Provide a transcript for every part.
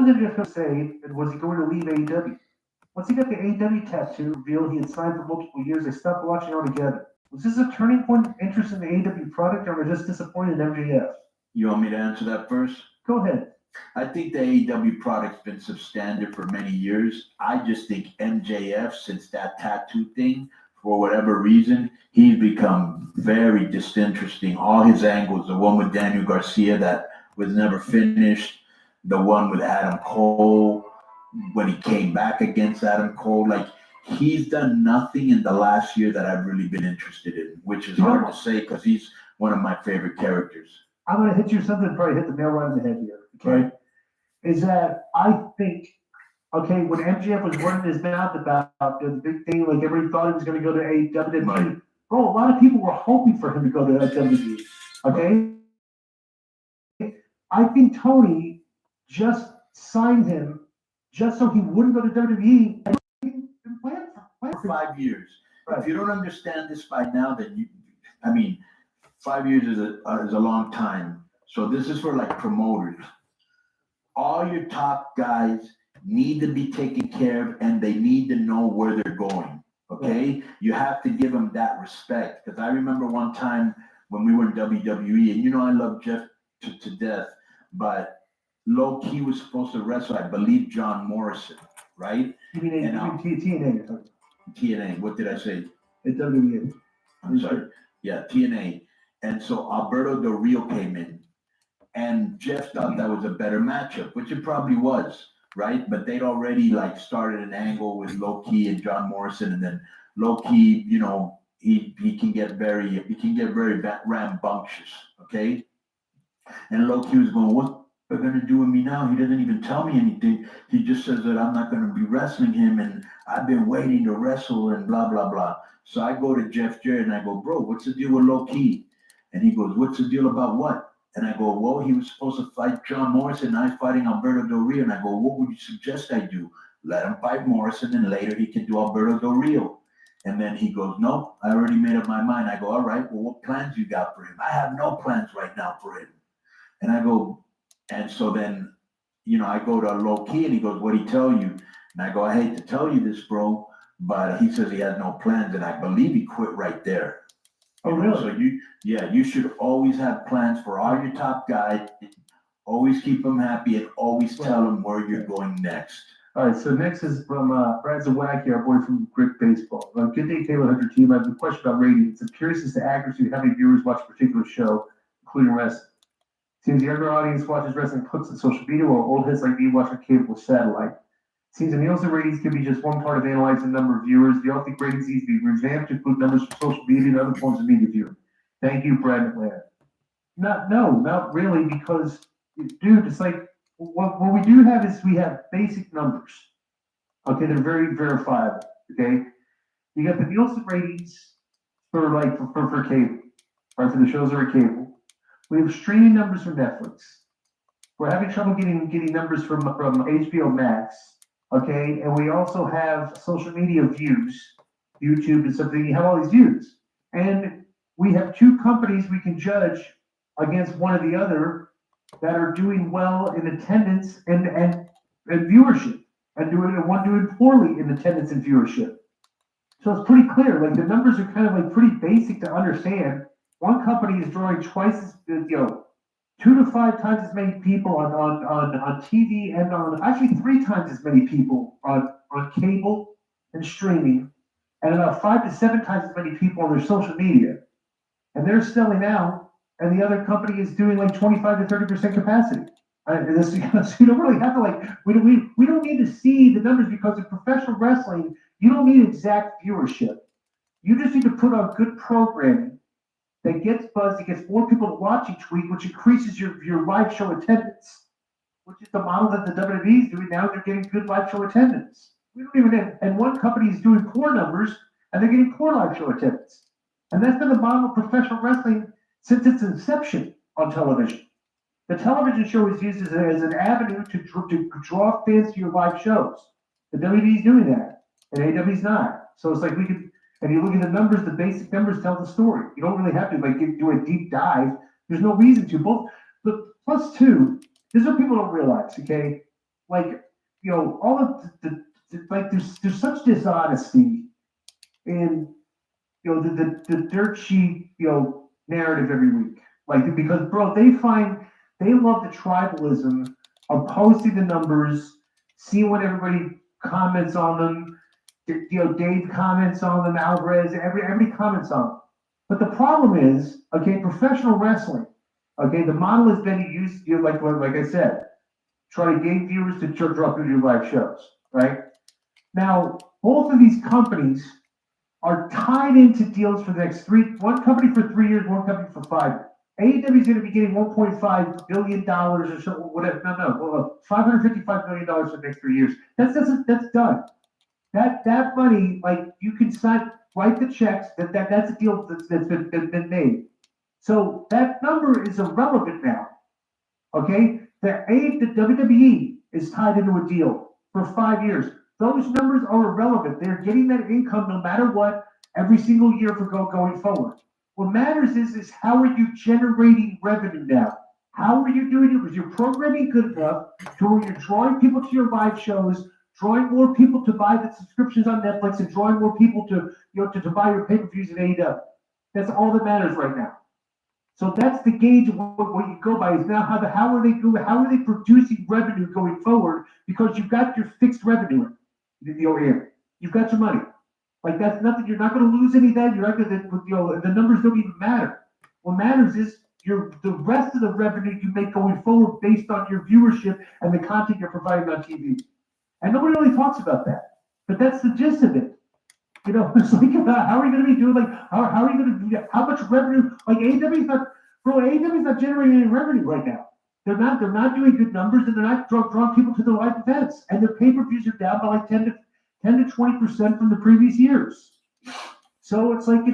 wasn't just going to say, and was he going to leave AEW? Once he got the AEW tattoo revealed he had signed for multiple years, they stopped watching altogether. Was this a turning point of interest in the AEW product, or were they just disappointed in MJF? You want me to answer that first? Go ahead. I think the AEW product's been substandard for many years. I just think MJF, since that tattoo thing, for whatever reason, he's become very disinteresting. All his angles, the one with Daniel Garcia that was never finished, the one with Adam Cole, when he came back against Adam Cole, like he's done nothing in the last year that I've really been interested in, which is hard to say because he's one of my favorite characters. I'm going to hit you with something, probably hit the nail right in the head here, okay? Right. Is that I think, okay, when MJF was running his mouth about the big thing, like everybody thought he was going to go to WWE, right. Bro, a lot of people were hoping for him to go to WWE, okay? I think Tony just signed him just so he wouldn't go to WWE. For 5 years. Right. If you don't understand this by now, then 5 years is a long time. So this is for like promoters. All your top guys need to be taken care of, and they need to know where they're going. Okay, yeah. You have to give them that respect. Because I remember one time when we were in WWE, and I love Jeff to death, but low key was supposed to wrestle, I believe, John Morrison, right? You mean TNA? TNA. What did I say? It's WWE. I'm sorry. Yeah, TNA. And so Alberto Del Rio came in, and Jeff thought that was a better matchup, which it probably was, right? But they'd already started an angle with Low Ki and John Morrison, and then Low Ki, he can get very rambunctious, okay? And Low Ki was going, what they're going to do with me now? He doesn't even tell me anything. He just says that I'm not going to be wrestling him, and I've been waiting to wrestle, and blah blah blah. So I go to Jeff Jarrett and I go, bro, what's the deal with Low Ki? And he goes, what's the deal about what? And I go, well, he was supposed to fight John Morrison, and I'm fighting Alberto Del Rio. And I go, what would you suggest I do? Let him fight Morrison, and later he can do Alberto Del Rio. And then he goes, no, I already made up my mind. I go, all right, well, what plans you got for him? I have no plans right now for him. And I go, and so then, I go to Low Ki, and he goes, what'd he tell you? And I go, I hate to tell you this, bro, but he says he has no plans, and I believe he quit right there. Oh, really? So you should always have plans for all your top guys. Always keep them happy, and always tell them where you're going next. All right, so next is from Brad Zawacki, our boy from Grit Baseball. Good day, Taylor Hunter team. I have a question about ratings. I'm curious as to accuracy of how many viewers watch a particular show, including wrestling. Seems the younger audience watches wrestling clips on social media, while old heads like me watch on cable satellite. Seems the Nielsen ratings can be just one part of analyzing the number of viewers. Do y'all think ratings need to be revamped to include numbers from social media and other forms of media viewing? Thank you, Brad Atlanta. No, not really, because, dude, it's like, what we do have is we have basic numbers. Okay, they're very verifiable, okay? You got the Nielsen ratings for cable, right, for the shows that are cable. We have streaming numbers from Netflix. We're having trouble getting numbers from HBO Max, okay? And we also have social media views, YouTube and something. You have all these views. And we have two companies we can judge against one or the other that are doing well in attendance and viewership, and one doing poorly in attendance and viewership. So it's pretty clear. Like, the numbers are kind of pretty basic to understand. One company is drawing twice as 2 to 5 times as many people on TV, and actually 3 times as many people on cable and streaming, and about 5 to 7 times as many people on their social media. And they're selling out, and the other company is doing 25 to 30% capacity. So you don't really have to we don't need to see the numbers, because in professional wrestling, you don't need exact viewership. You just need to put on good programming that gets buzz, that gets more people to watch each week, which increases your live show attendance, which is the model that the WWE is doing now. They're getting good live show attendance. We don't even, and one company is doing poor numbers, and they're getting poor live show attendance. And that's been the model of professional wrestling since its inception on television. The television show is used as an avenue to draw fans to your live shows. The WWE is doing that, and AEW is not. So it's like and you look at the numbers, the basic numbers tell the story. You don't really have to do a deep dive. There's no reason to. Plus two, this is what people don't realize, okay? like, all of like, there's such dishonesty in, the dirt sheet, narrative every week. Like, because, bro, they love the tribalism of posting the numbers, seeing what everybody comments on them. Dave comments on them, Alvarez, everybody comments on them. But the problem is, okay, professional wrestling, okay, the model has been to use, like I said, try to gain viewers to draw people to your live shows, right? Now, both of these companies are tied into deals for the next one company for 3 years, one company for 5 years. AEW is going to be getting $1.5 billion or so, whatever. No, $555 million for the next 3 years. That's done. That money, like, you can write the checks. That's a deal that's been made. So that number is irrelevant now. Okay, the WWE is tied into a deal for 5 years. Those numbers are irrelevant. They're getting that income no matter what every single year for going forward. What matters is how are you generating revenue now? How are you doing it? Was your programming good enough to where you're drawing people to your live shows, drawing more people to buy the subscriptions on Netflix, and drawing more people to buy your pay-per-views in AEW? That's all that matters right now. So that's the gauge of what you go by is now how are they producing revenue going forward, because you've got your fixed revenue in. You've got your money. Like, that's nothing. You're not going to lose any of that. You're not going to, the numbers don't even matter. What matters is the rest of the revenue you make going forward based on your viewership and the content you're providing on TV. And nobody really talks about that. But that's the gist of it. It's like, how are you going to be doing, like, how are you going to do that? How much revenue? Like, AEW's not generating any revenue right now. They're not doing good numbers, and they're not drawing people to their live events. And their pay-per-views are down by like 10 to 20% from the previous years. So it's like,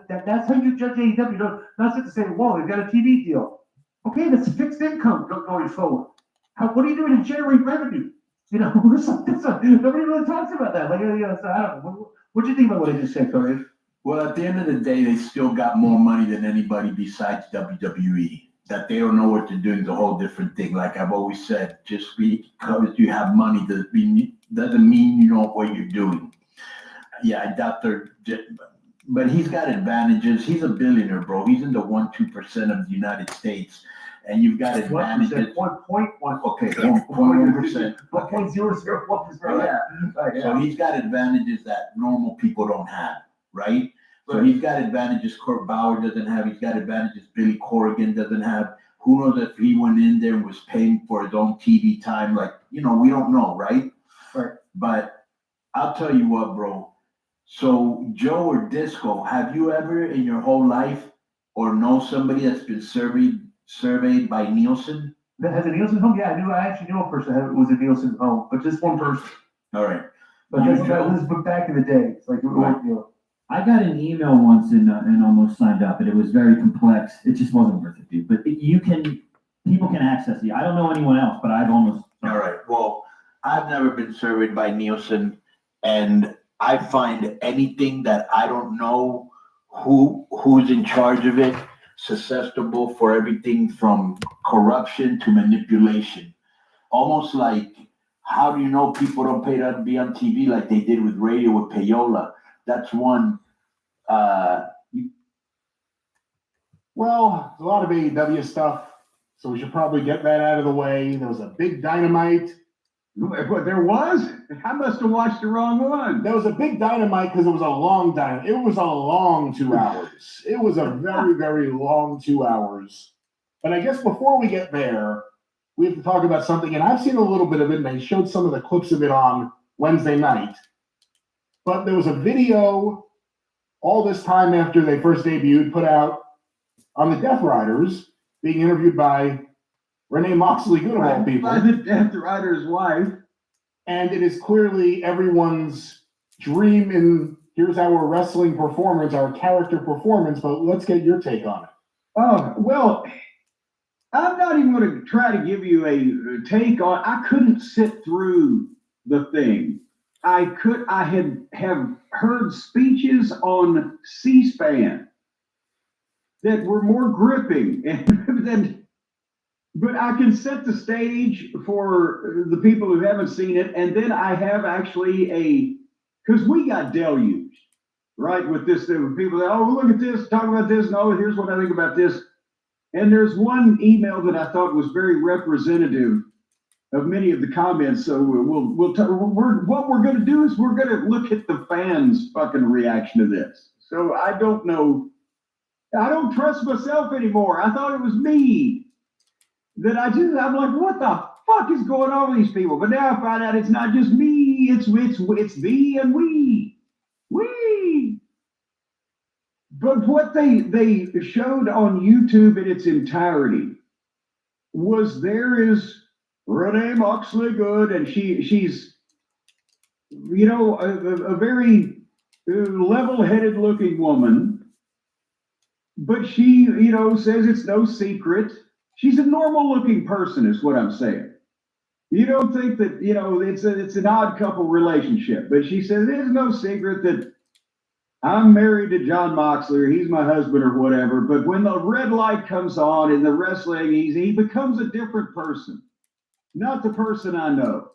that's how you judge AEW. Not to say, well, they've got a TV deal. Okay, that's fixed income going forward. What are you doing to generate revenue? Nobody really talks about that. Like, so I don't know. What do you think about what I just said, Corey? Well, at the end of the day, they still got more money than anybody besides WWE. That they don't know what they're doing is a whole different thing. Like I've always said, just because you have money doesn't mean you know what you're doing. Yeah, I doubt but he's got advantages. He's a billionaire, bro. He's in the 1-2% of the United States. And you've got advantages. 1.1. Okay, 1.1%. 1.001%. Yeah. So he's got advantages that normal people don't have, right? So he's got advantages Kurt Bauer doesn't have. He's got advantages Billy Corrigan doesn't have. Who knows if he went in there and was paying for his own TV time? Like, we don't know, right? Right. But I'll tell you what, bro. So Joe or Disco, have you ever in your whole life or know somebody that's been surveyed by Nielsen? That has a Nielsen home? Yeah, I actually knew a person who was a Nielsen home, but just one person. All right. But that was back in the day. It's like, I got an email once and almost signed up, and it was very complex. It just wasn't worth it, dude. But people can access it. I don't know anyone else, but I've almost. All right. Well, I've never been surveyed by Nielsen, and I find anything that I don't know who's in charge of it susceptible for everything from corruption to manipulation. Almost like, how do you know people don't pay to be on TV like they did with radio with Payola? That's one. Well, a lot of AEW stuff, so we should probably get that out of the way. There was a big Dynamite. But there was? I must have watched the wrong one. There was a big Dynamite because it was a long Dynamite. It was a long 2 hours. It was a very, very long 2 hours. But I guess before we get there, we have to talk about something. And I've seen a little bit of it, and they showed some of the clips of it on Wednesday night. But there was a video all this time after they first debuted, put out on the Death Riders, being interviewed by Renee Moxley, good of all people. By the Death Rider's wife. And it is clearly everyone's dream in here's our wrestling performance, our character performance, but let's get your take on it. Oh, well, I'm not even going to try to give you a take on. I couldn't sit through the thing. I have heard speeches on C-SPAN that were more gripping than But I can set the stage for the people who haven't seen it, and then I have actually because we got deluged, right, with this thing, with people that, oh, look at this, talk about this, and oh, here's what I think about this. And there's one email that I thought was very representative of many of the comments. So what we're going to do is we're going to look at the fans' fucking reaction to this. So I don't know. I don't trust myself anymore. I thought it was me. I'm like, what the fuck is going on with these people? But now I find out it's not just me, it's thee and we. But what they showed on YouTube in its entirety was there is Renee Moxley Good, and she's a very level-headed looking woman, but she says it's no secret. She's a normal looking person, is what I'm saying. You don't think that, it's an odd couple relationship, but she says it's no secret that I'm married to John Moxley, or he's my husband or whatever. But when the red light comes on in the wrestling, he becomes a different person, not the person I know.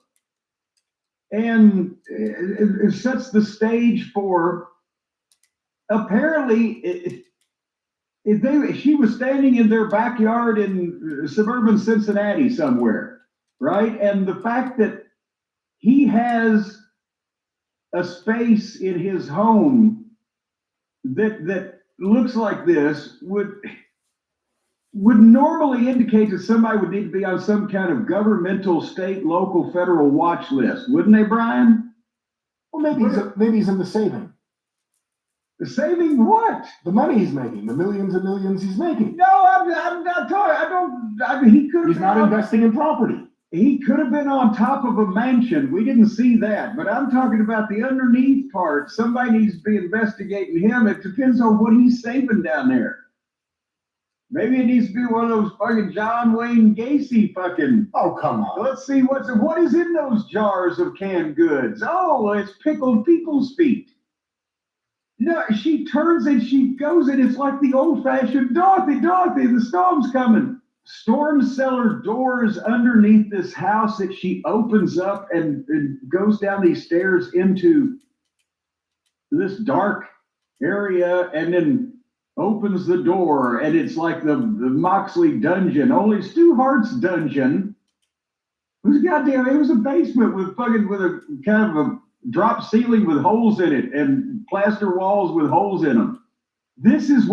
And it sets the stage for, apparently, she was standing in their backyard in suburban Cincinnati somewhere, right? And the fact that he has a space in his home that looks like this would normally indicate that somebody would need to be on some kind of governmental, state, local, federal watch list, wouldn't they, Brian? Well, maybe he's in the saving. The saving what? The money he's making, the millions and millions he's making. No, I'm not talking. He could. He's not investing in property. He could have been on top of a mansion. We didn't see that, but I'm talking about the underneath part. Somebody needs to be investigating him. It depends on what he's saving down there. Maybe it needs to be one of those fucking John Wayne Gacy fucking. Oh, come on. Let's see what is in those jars of canned goods. Oh, it's pickled people's feet. No, she turns and she goes, and it's like the old-fashioned Dorothy, the storm's coming. Storm cellar doors underneath this house that she opens up and goes down these stairs into this dark area, and then opens the door, and it's like the Moxley dungeon, only Stu Hart's dungeon. It was a basement with a kind of a drop ceiling with holes in it and plaster walls with holes in them. This is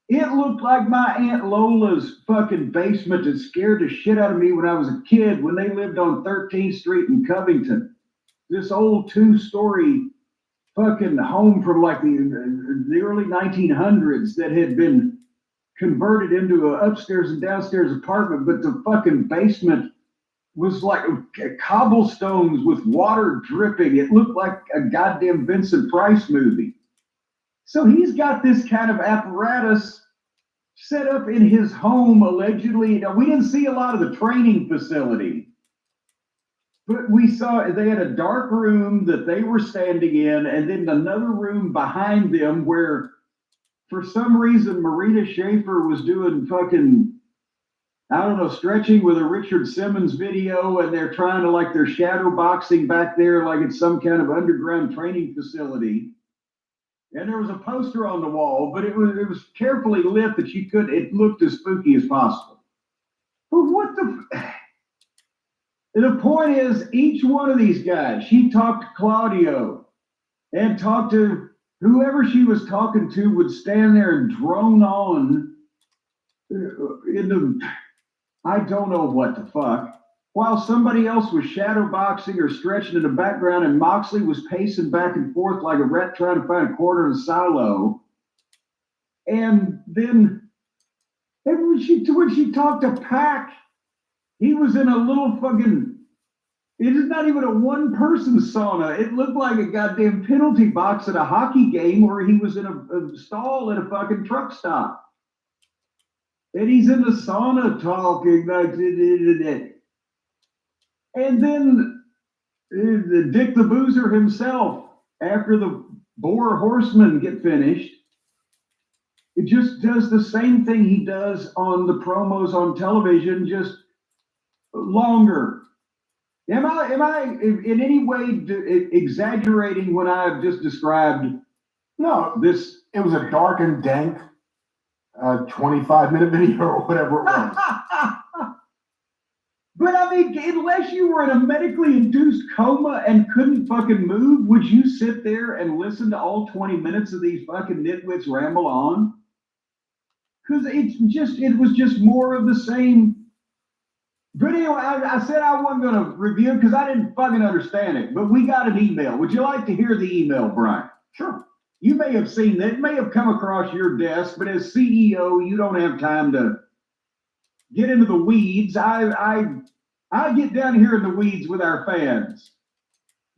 it looked like my Aunt Lola's fucking basement that scared the shit out of me when I was a kid, when they lived on 13th Street in Covington. This old 2-story fucking home from like the early 1900s that had been converted into an upstairs and downstairs apartment, but the fucking basement was like cobblestones with water dripping. It looked like a goddamn Vincent Price movie. So he's got this kind of apparatus set up in his home, allegedly. Now, we didn't see a lot of the training facility, but we saw they had a dark room that they were standing in, and then another room behind them where, for some reason, Marita Schaefer was doing fucking, I don't know, stretching with a Richard Simmons video, and they're trying to, they're shadow boxing back there like it's some kind of underground training facility. And there was a poster on the wall, but it was carefully lit that it looked as spooky as possible. But the point is, each one of these guys, she talked to Claudio and talked to whoever she was talking to, would stand there and drone on I don't know what the fuck, while somebody else was shadow boxing or stretching in the background, and Moxley was pacing back and forth like a rat trying to find a quarter in a silo. And then when she talked to Pac, he was in a little fucking, it is not even a one-person sauna. It looked like a goddamn penalty box at a hockey game where he was in a stall at a fucking truck stop. And he's in the sauna talking like, and then Dick the Boozer himself, after the Boar Horsemen get finished, It just does the same thing he does on the promos on television, just longer. Am I in any way exaggerating when I've just described No, this? it was a dark and dank 25-minute video or whatever it was. But I mean, unless you were in a medically induced coma and couldn't fucking move, would you sit there and listen to all 20 minutes of these fucking nitwits ramble on? Because it was just more of the same. But anyway, I said I wasn't going to review it because I didn't fucking understand it. But we got an email. Would you like to hear the email, Brian? Sure. You may have seen that. It may have come across your desk, but as CEO, you don't have time to get into the weeds. I get down here in the weeds with our fans,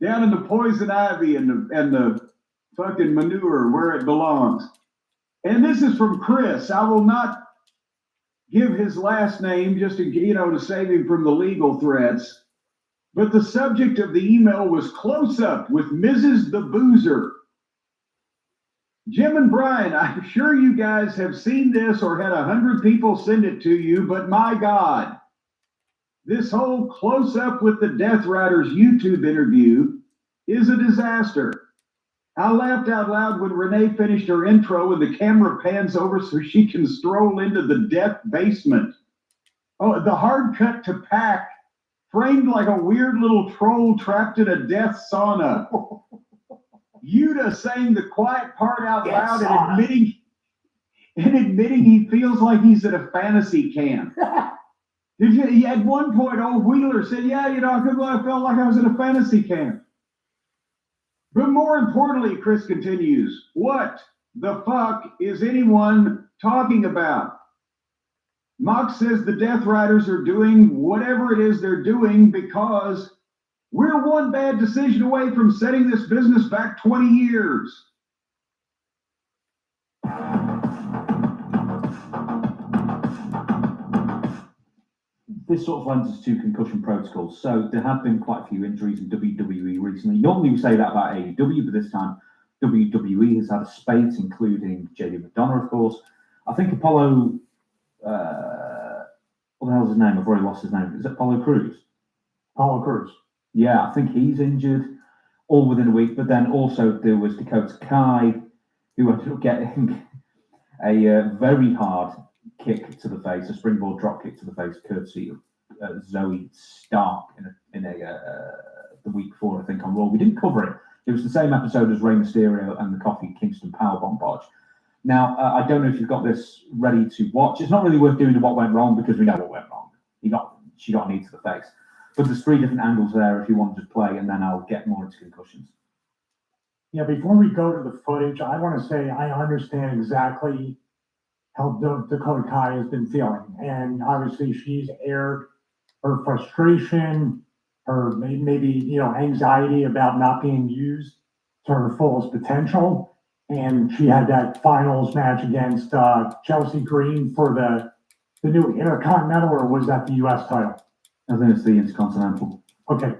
down in the poison ivy and the fucking manure where it belongs. And this is from Chris. I will not give his last name just to save him from the legal threats. But the subject of the email was Close Up with Mrs. the Boozer. Jim and Brian, I'm sure you guys have seen this or had 100 people send it to you, but my God, this whole Close Up with the Death Riders YouTube interview is a disaster. I laughed out loud when Renee finished her intro and the camera pans over so she can stroll into the death basement. Oh, the hard cut to Pac, framed like a weird little troll trapped in a death sauna. Yuta saying the quiet part out loud and admitting he feels like he's at a fantasy camp. At one point, old Wheeler said, yeah, I felt like I was in a fantasy camp. But more importantly, Chris continues, what the fuck is anyone talking about? Mox says the Death Riders are doing whatever it is they're doing because we're one bad decision away from setting this business back 20 years. This sort of lends us to concussion protocols. So there have been quite a few injuries in WWE recently. Normally we say that about AEW, but this time WWE has had a spate, including JD McDonough, of course. I think Apollo, what the hell's his name? I've already lost his name. Is it Apollo Crews? Apollo Crews. Yeah, I think he's injured all within a week. But then also there was Dakota Kai, who ended up getting a very hard kick to the face, a springboard drop kick to the face, courtesy of Zoe Stark in the week before, I think, on Raw. We didn't cover it. It was the same episode as Rey Mysterio and the Kofi Kingston powerbomb botch. Now, I don't know if you've got this ready to watch. It's not really worth doing what went wrong because we know what went wrong. She got a knee to the face. But there's 3 different angles there if you wanted to play, and then I'll get more into concussions. Yeah, before we go to the footage, I want to say I understand exactly how Dakota Kai has been feeling. And obviously she's aired her frustration, her maybe anxiety about not being used to her fullest potential. And she had that finals match against Chelsea Green for the new Intercontinental, or was that the US title? I think it's the Intercontinental. Okay,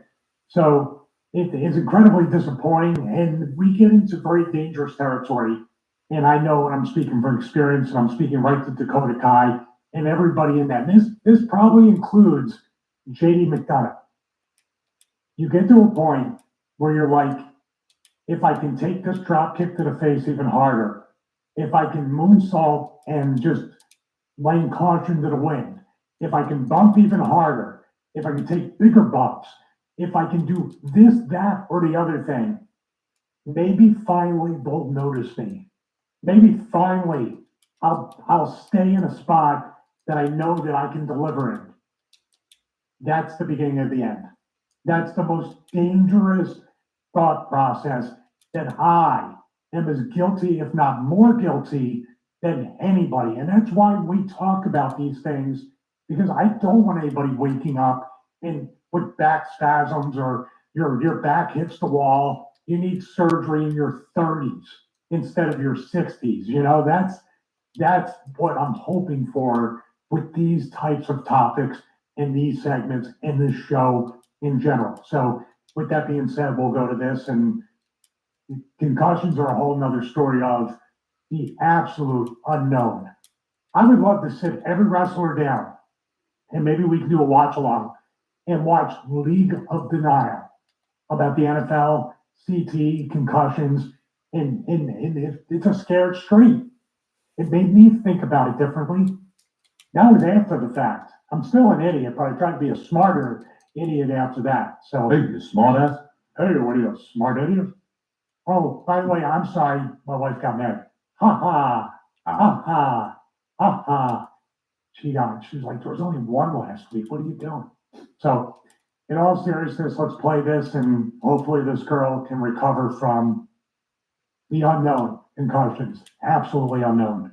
so it's incredibly disappointing, and we get into very dangerous territory. And I know when I'm speaking from experience, and I'm speaking right to Dakota Kai and everybody in that. This probably includes JD McDonough. You get to a point where you're like, if I can take this drop kick to the face even harder, if I can moonsault and just lay caution to the wind, if I can bump even harder, if I can take bigger bumps, if I can do this, that, or the other thing, maybe finally they'll notice me. Maybe finally I'll stay in a spot that I know that I can deliver in. That's the beginning of the end. That's the most dangerous thought process that I am as guilty, if not more guilty, than anybody. And that's why we talk about these things, because I don't want anybody waking up and with back spasms or your back hits the wall. You need surgery in your 30s instead of your 60s. That's what I'm hoping for with these types of topics and these segments in this show in general. So with that being said, we'll go to this, and concussions are a whole nother story of the absolute unknown. I would love to sit every wrestler down and maybe we can do a watch along and watch League of Denial about the NFL, CT, concussions, and it's a scared street. It made me think about it differently. That was after the fact. I'm still an idiot, but I try to be a smarter idiot after that. So, Hey, you smart ass. hey, what are you, a smart idiot? Oh, by the way, I'm sorry, my wife got married. Ha ha, ha ha, ha ha. She was like, there was only one last week. What are you doing? So, in all seriousness, let's play this, and hopefully this girl can recover from the unknown concussions. Absolutely unknown.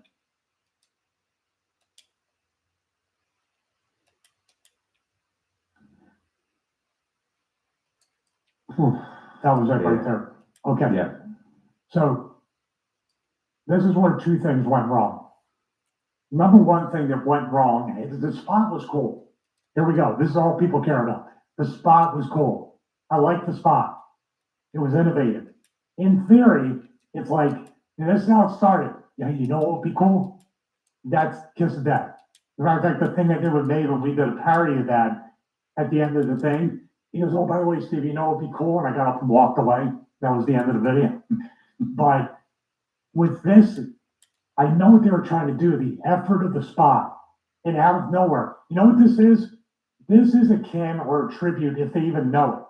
That was it right there. Okay. Yeah. So this is where two things went wrong. Number one thing that went wrong is the spot was cool. Here we go. This is all people care about. The spot was cool. I like the spot. It was innovative. In theory, it's like, and this is how it started. Yeah, you know what would be cool? That's Kiss of Death. As a matter of fact, the thing I did with Dave when we did a parody of that at the end of the thing, he goes, oh, by the way, Steve, you know what would be cool? And I got up and walked away. That was the end of the video. But with this, I know what they were trying to do, the effort of the spot, and out of nowhere. You know what this is? This is a can or a tribute, if they even know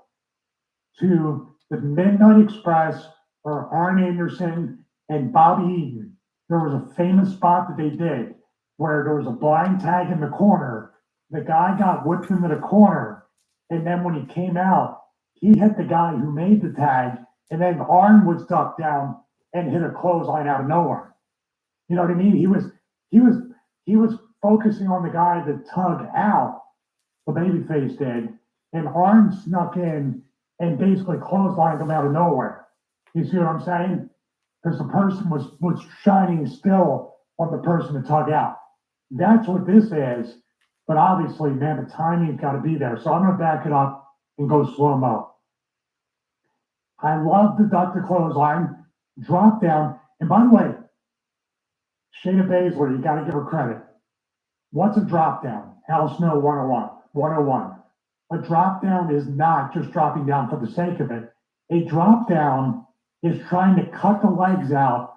it, to the Midnight Express or Arn Anderson and Bobby Eaton. There was a famous spot that they did where there was a blind tag in the corner. The guy got whipped into the corner, and then when he came out, he hit the guy who made the tag, and then Arn was ducked down and hit a clothesline out of nowhere. You know what I mean? He was focusing on the guy that tugged out, the babyface did, and Arn snuck in and basically clotheslined him out of nowhere. You see what I'm saying? Because the person was shining still on the person to tug out. That's what this is. But obviously, man, the timing's got to be there. So I'm going to back it up and go slow-mo. I love the duck the clothesline, drop down. And by the way, Shayna Baszler, you got to give her credit. What's a drop down? Al Snow 101. A drop down is not just dropping down for the sake of it. A drop down is trying to cut the legs out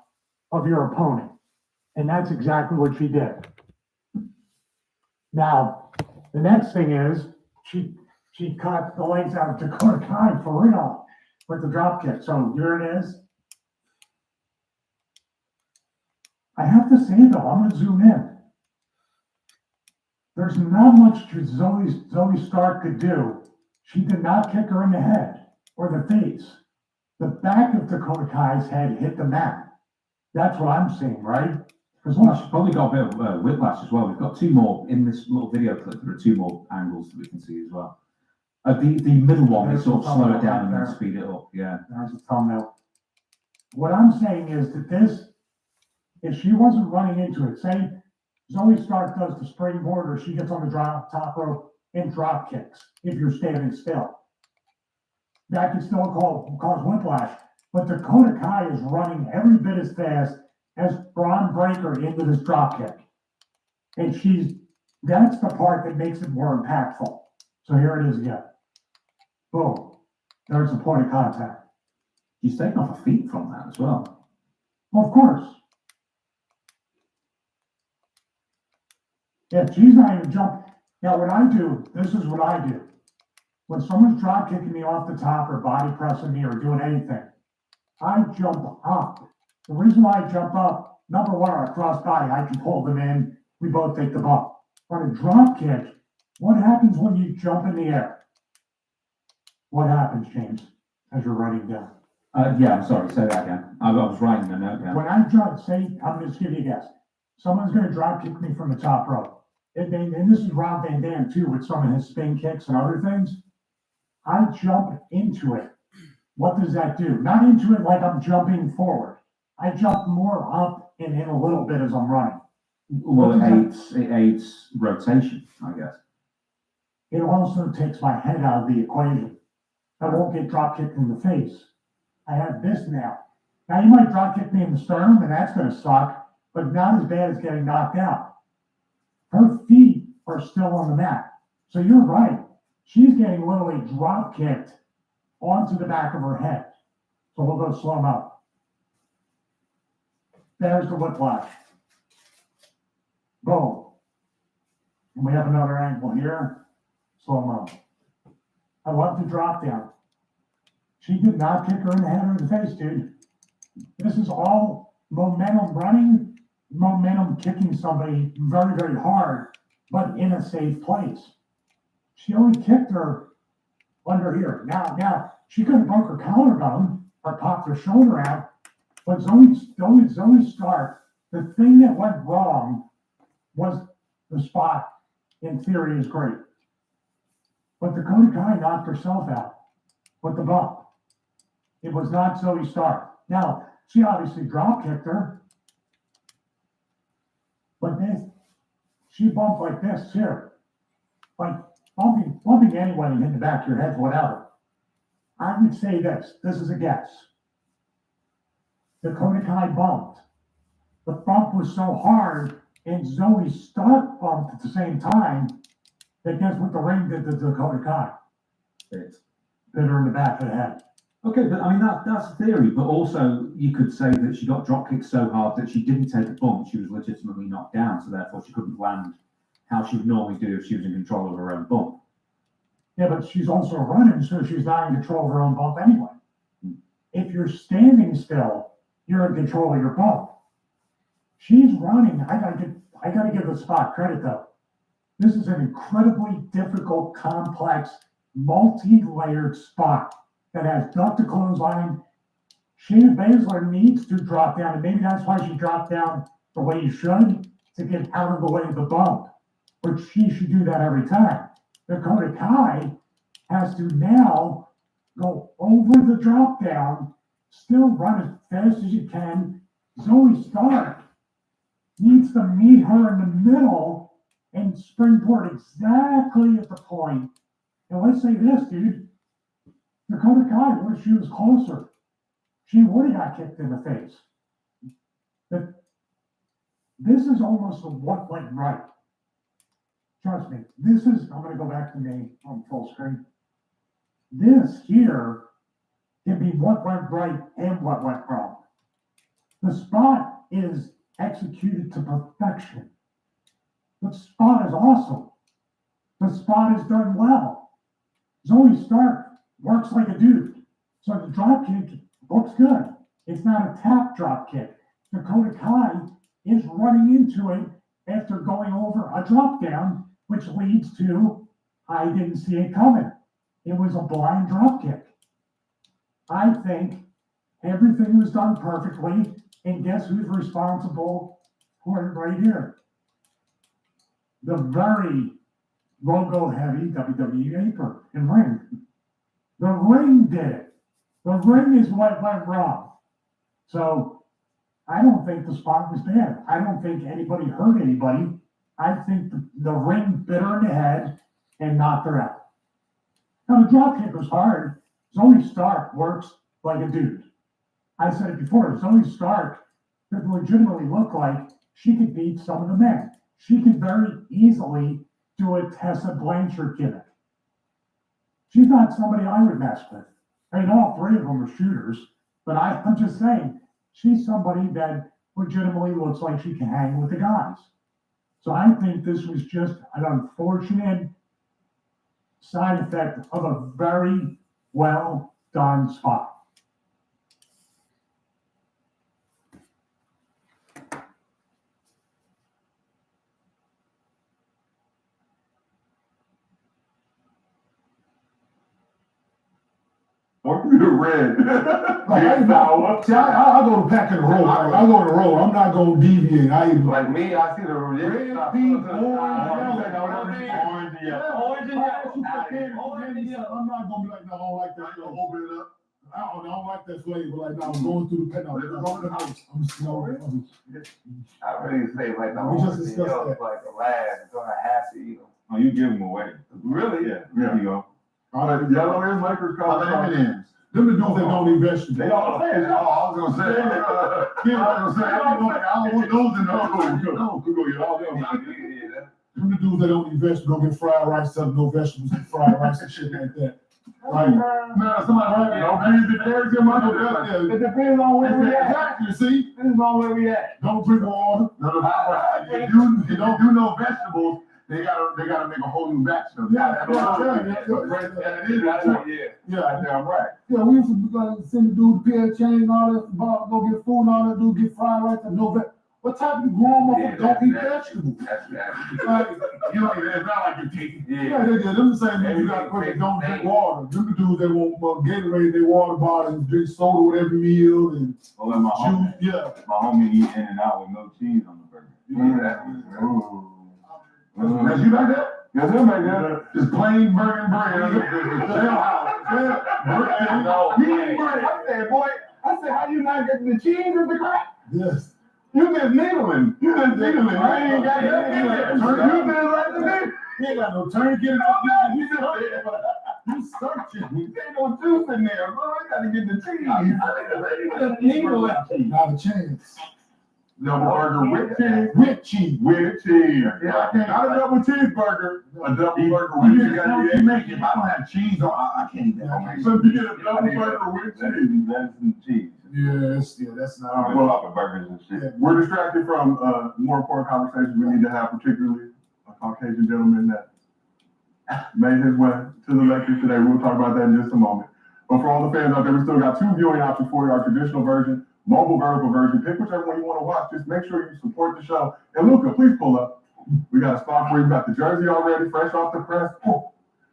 of your opponent. And that's exactly what she did. Now, the next thing is she cut the legs out of Dakota Kai for real with the drop kick. So here it is. I have to say though, I'm gonna zoom in. There's not much Zoe Stark could do. She did not kick her in the head or the face. The back of Dakota Kai's head hit the mat. That's what I'm seeing, right? Because she's probably got a bit of whiplash as well. We've got two more in this little video clip. There are two more angles that we can see as well. The middle one, they sort of slow it down and then speed it up. Yeah. There's a thumbnail. What I'm saying is that this, if she wasn't running into it, say Zoe Stark does the springboard or she gets on the top rope and drop kicks if you're standing still. That could still cause whiplash. But Dakota Kai is running every bit as fast as Braun Breaker into this drop kick. And that's the part that makes it more impactful. So here it is again. Boom. There's the point of contact. She's taken off her feet from that as well. Well, of course. Yeah, she's not even jumping. Now, what I do, this is what I do. When someone's drop kicking me off the top or body pressing me or doing anything, I jump up. The reason why I jump up, number one, on a cross body, I can pull them in. We both take the bump. On a drop kick, what happens when you jump in the air? What happens, James, as you're writing down? Yeah, I'm sorry. Say that again. I was writing a note down. When I jump, say, I'm just giving you a guess. Someone's going to drop kick me from the top rope. And this is Rob Van Dam, too, with some of his spin kicks and other things. I jump into it. What does that do? Not into it like I'm jumping forward. I jump more up and in a little bit as I'm running. Well, it aids rotation, I guess. It also takes my head out of the equation. I won't get drop kicked in the face. I have this now. Now, you might drop kick me in the sternum, and that's gonna suck, but not as bad as getting knocked out. Her feet are still on the mat. So you're right. She's getting literally drop kicked onto the back of her head. So we'll go slow mo. There's the whiplash. Boom. And we have another angle here. Slow mo. I love the drop down. She did not kick her in the head or in the face, dude. This is all momentum running, momentum kicking somebody very, very hard, but in a safe place. She only kicked her under here. Now she could have broke her collarbone or popped her shoulder out, but Zoe Stark, the thing that went wrong was the spot. In theory, is great, but Dakota Kai knocked herself out with the bump. It was not Zoe Stark. Now she obviously drop kicked her, but she bumped like this here, like bumping anyone and hitting the back of your head, whatever. I would say this is a guess. Dakota Kai bumped. The bump was so hard, and Zoe Stark bumped at the same time, that guess what the ring did to Dakota Kai? It hit her in the back of the head. Okay, but I mean that's a theory, but also you could say that she got drop kicked so hard that she didn't take a bump, she was legitimately knocked down, so therefore she couldn't land how she would normally do if she was in control of her own bump. Yeah, but she's also running, so she's not in control of her own bump anyway. If you're standing still, you're in control of your bump. She's running. I gotta give the spot credit though. This is an incredibly difficult, complex, multi-layered spot that has duck to clothesline. Shayna Baszler needs to drop down, and maybe that's why she dropped down the way you should, to get out of the way of the bump. But she should do that every time. Dakota Kai has to now go over the drop down, still run as fast as you can. Zoe Stark needs to meet her in the middle and springboard exactly at the point. And let's say this, dude. Dakota Kai, what if she was closer? She would have got kicked in the face. But this is almost a what went right. Trust me, I'm going to go back to me on full screen. This here can be what went right and what went wrong. The spot is executed to perfection. The spot is awesome. The spot is done well. Zoe Stark works like a dude. So the drop kick looks good. It's not a tap drop kick. Dakota Kai is running into it after going over a drop down, which leads to, I didn't see it coming. It was a blind drop kick. I think everything was done perfectly, and guess who's responsible for it right here? The very logo heavy WWE apron and ring. The ring did it. The ring is what went wrong. So I don't think the spot was bad. I don't think anybody hurt anybody. I think the ring bit her in the head and knocked her out. Now the drop kick was hard. Zoe Stark works like a dude. I said it before, Zoe Stark could legitimately look like she could beat some of the men. She could very easily do a Tessa Blanchard gimmick. She's not somebody I would mess with. I mean, all three of them are shooters, but I'm just saying, she's somebody that legitimately looks like she can hang with the guys. So I think this was just an unfortunate side effect of a very well done spot. You're red. I'll go to pack and roll. I'll go to roll. I'm not going to deviate. Like me, I see the red stuff. pink, I'm orange, not going to be like, no, I don't like that. open it up. I don't like that flavor. Like, no, I'm going through the pen. I'm slow. I really say like the We just orange and discussed yellow, that. like the last, so I have to eat them. Oh, you give them away. Really? Yeah, there you go. Like yellow is Lakers color. M&M's. Them the dudes that don't eat vegetables. They all fans. Oh, I was gonna say. I was gonna say. I don't want those in the No, go get all them. Yeah. Them the dudes that don't eat vegetables, don't get fried rice, tell them no vegetables, get fried rice and shit like that. Right. Man, somebody, don't bring the carrots in my Yeah. It depends on where we at. Exactly, see? Depends on where we at. Don't drink water. If you don't do no vegetables, they gotta make a whole new batch of them. Yeah. Yeah, damn right. Yeah, we used to send the dude to PL chain and all that, go get food and all that, dude get fried rice and no veg. What type of grown motherfucker don't eat vegetables? Like, You know, it's not like you're taking. yeah, they did. Them the same dudes you got that don't drink water. Them the dudes that want Gatorade, they water bottles, drink soda with every meal and Oh, and my juice. homie, Yeah. my homie eat In-N-Out with no cheese on the burger. That's you like that? That's him right there. Just plain burger and bread. Jailhouse. No, Medium bread. I said, boy, how you not getting the cheese with the crap? Yes. You just needling. You ain't got nothing in there. You just like the nigga. He ain't got no tourniquet. You searching. You ain't no juice in there, bro. I gotta get the cheese. Needle it. Not a chance. Double burger with cheese. With cheese. With cheese. Yeah, not a double cheeseburger. A double burger with cheese. If I don't have cheese on, I can't eat that. So if you get a double burger with cheese. That's some cheese. Yes, yeah, that's not. Well, proper burgers and shit. We're distracted from more important conversations we need to have, particularly a Caucasian gentleman that made his way to the lecture today. We'll talk about that in just a moment. But for all the fans out there, we still got 2 viewing options for you: our traditional version, mobile vertical version. Pick whichever one you want to watch. Just make sure you support the show. And Luca, please pull up. We got a spot for you. We got the jersey already, fresh off the press.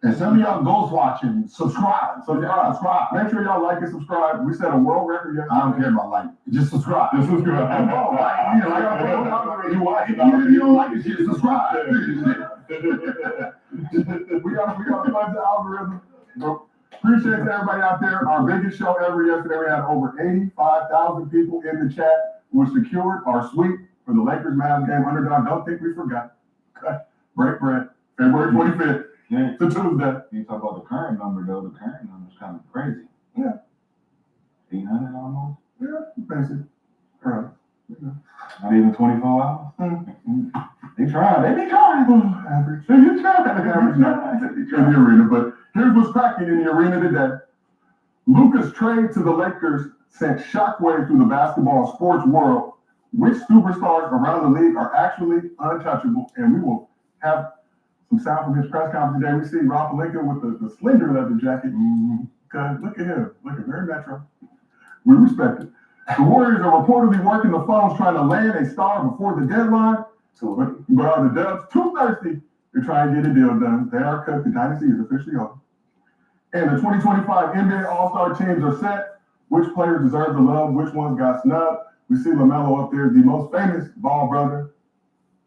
And some of y'all ghost watching, subscribe. Make sure y'all like and subscribe. We set a world record yesterday. I don't care about like, just subscribe. Just subscribe. You watch it. Even if you don't like it, just subscribe. we got a bunch of algorithms. Appreciate everybody out there. Our biggest show ever yesterday. We had over 85,000 people in the chat who secured our suite for the Lakers Mavs game. Underdog, don't think we forgot. Okay. Break bread. February 25th. Yeah. It's a Tuesday. You talk about the current number though, the current number's kind of crazy. Yeah. 800 almost? Yeah, basic. All right. Not even 24 hours? They try. They be trying. Average. They be trying. Average now in the arena. But here's what's cracking in the arena today. Luka's trade to the Lakers sent shockwaves through the basketball and sports world. Which superstars around the league are actually untouchable? And we will have some sound from his press conference today. We see Rob Lincoln with the slender leather jacket. Okay, look at him. Looking very metro. We respect it. The Warriors are reportedly working the phones trying to land a star before the deadline. But are the Dubs too thirsty to try and get a deal done? They are cooked. The dynasty is officially over. And the 2025 NBA All-Star teams are set. Which players deserve the love? Which ones got snubbed? We see LaMelo up there, the most famous ball brother.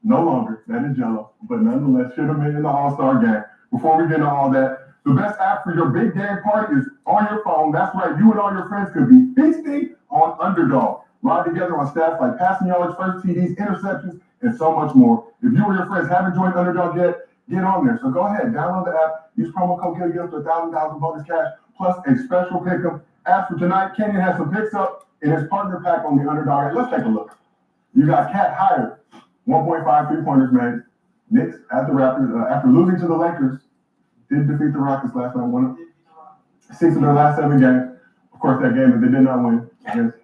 No longer. That is Jello. But nonetheless, should have been in the All-Star game. Before we get into all that, the best app for your big game party is on your phone. That's right. You and all your friends could be feasting on Underdog. Ride together on stats like passing yards, first TDs, interceptions, and so much more. If you or your friends haven't joined Underdog yet, get on there. So go ahead, download the app. Use promo code GILL, get up to $1,000 bonus cash, plus a special pick'em. As for tonight, Kenyon has some picks up in his partner pack on the Underdog. Let's take a look. You got Cat hired. 1.5 3-pointers made. Knicks at the Raptors, after losing to the Lakers, did defeat the Rockets last night, won 6 of their last 7 games. Of course, that game that they did not win against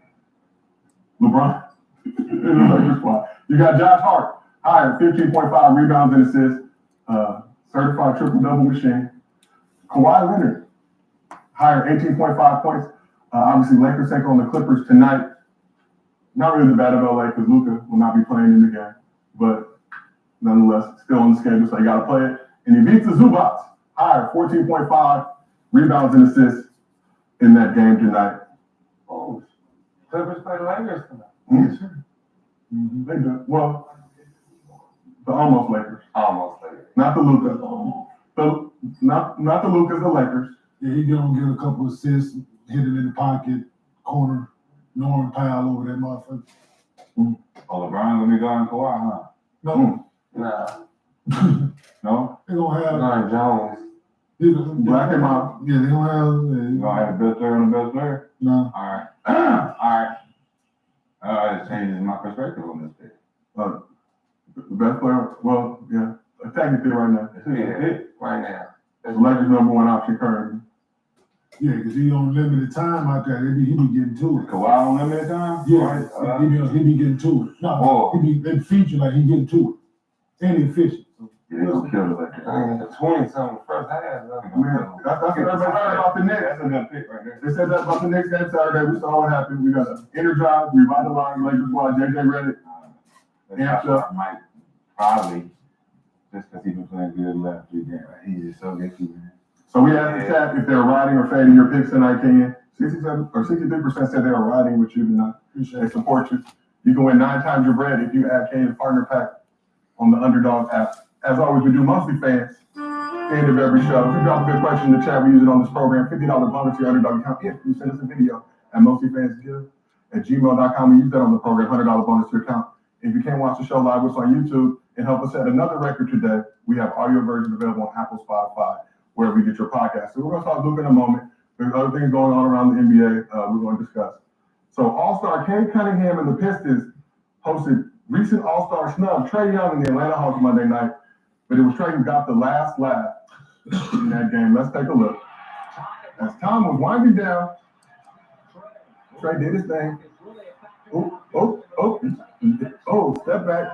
LeBron in the Lakers squad. You got Josh Hart, hired 15.5 rebounds and assists, certified triple-double machine. Kawhi Leonard, hired 18.5 points. Obviously, Lakers take on the Clippers tonight. Not really the bad of LA because Luka will not be playing in the game, but nonetheless, still on the schedule, so you got to play it. And Ivica Zubac, hired 14.5 rebounds and assists in that game tonight. Oh, Clippers play the Lakers tonight. Yes, sir. They do. Well, the almost Lakers. Almost Lakers. Not the Luka. Not the Lucas, the Lakers. Yeah, he gonna get a couple assists, hit it in the pocket, corner, Norman Powell over that motherfucker. Oh, LeBron gonna be guarding Kawhi, huh? No, Nah. No? they gonna have John Jones. Black and mild. Yeah, they don't have. You gonna have the best player on the best player? No. All right. It changes my perspective on this pick. The best player, well, yeah, technically right now. It's who you pick right now. The Lakers' number one option currently. Yeah, because he on limited time out there. He be getting to it. Kawhi on limited time? Yeah, Right? he be getting to it. No, he be featured like he getting to it. And efficient. Yeah, they gonna kill the Lakers. 20-something first half. Man, that's what everybody heard about the Knicks. That's a good pick right there. They said that about the Knicks game Saturday. We saw what happened. We got an energized, revitalized Lakers squad. JJ Redick. That's Mike, probably, just because he's been playing good last 3 games. He's just so good, man. So we asked the chat if they're riding or fading your picks tonight, Kenyon. 67 or 63% said they are riding with you tonight. They support you. You can win 9 times your bread if you add Kenyon's partner pack on the Underdog app. As always, we do monthly fans. End of every show. If you drop a good question in the chat, we use it on this program. $50 bonus to your Underdog account if you send us a video at mostlyfansgive@gmail.com. We use that on the program. $100 bonus to your account. If you can't watch the show live, it's on YouTube and help us set another record today. We have audio version available on Apple, Spotify, wherever you get your podcast. So we're going to talk Luka in a moment. There's other things going on around the NBA we're going to discuss. So All-Star Cade Cunningham and the Pistons hosted recent All-Star snub Trae Young in the Atlanta Hawks Monday night, but it was Trae who got the last laugh in that game. Let's take a look. As time was winding down, Trae did his thing. Oh, step back.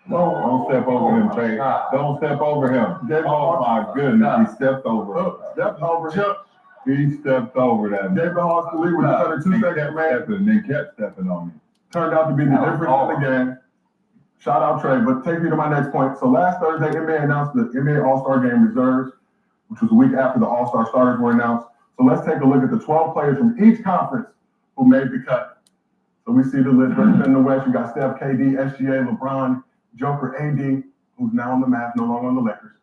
Don't step over him, Trae. Don't step over him. Oh my goodness, he stepped over him. Stepped over him. He stepped over that. David Hawks lead with just under 2 seconds, man. They kept stepping on me. Turned out to be the difference in the game. Shout out Trae, but take me to my next point. So last Thursday, NBA announced the NBA All-Star Game reserves, which was a week after the All-Star starters were announced. So let's take a look at the 12 players from each conference who made the cut. So we see the list right in the West. You got Steph, KD, SGA, LeBron, Joker, AD, who's now on the map, no longer on the Lakers.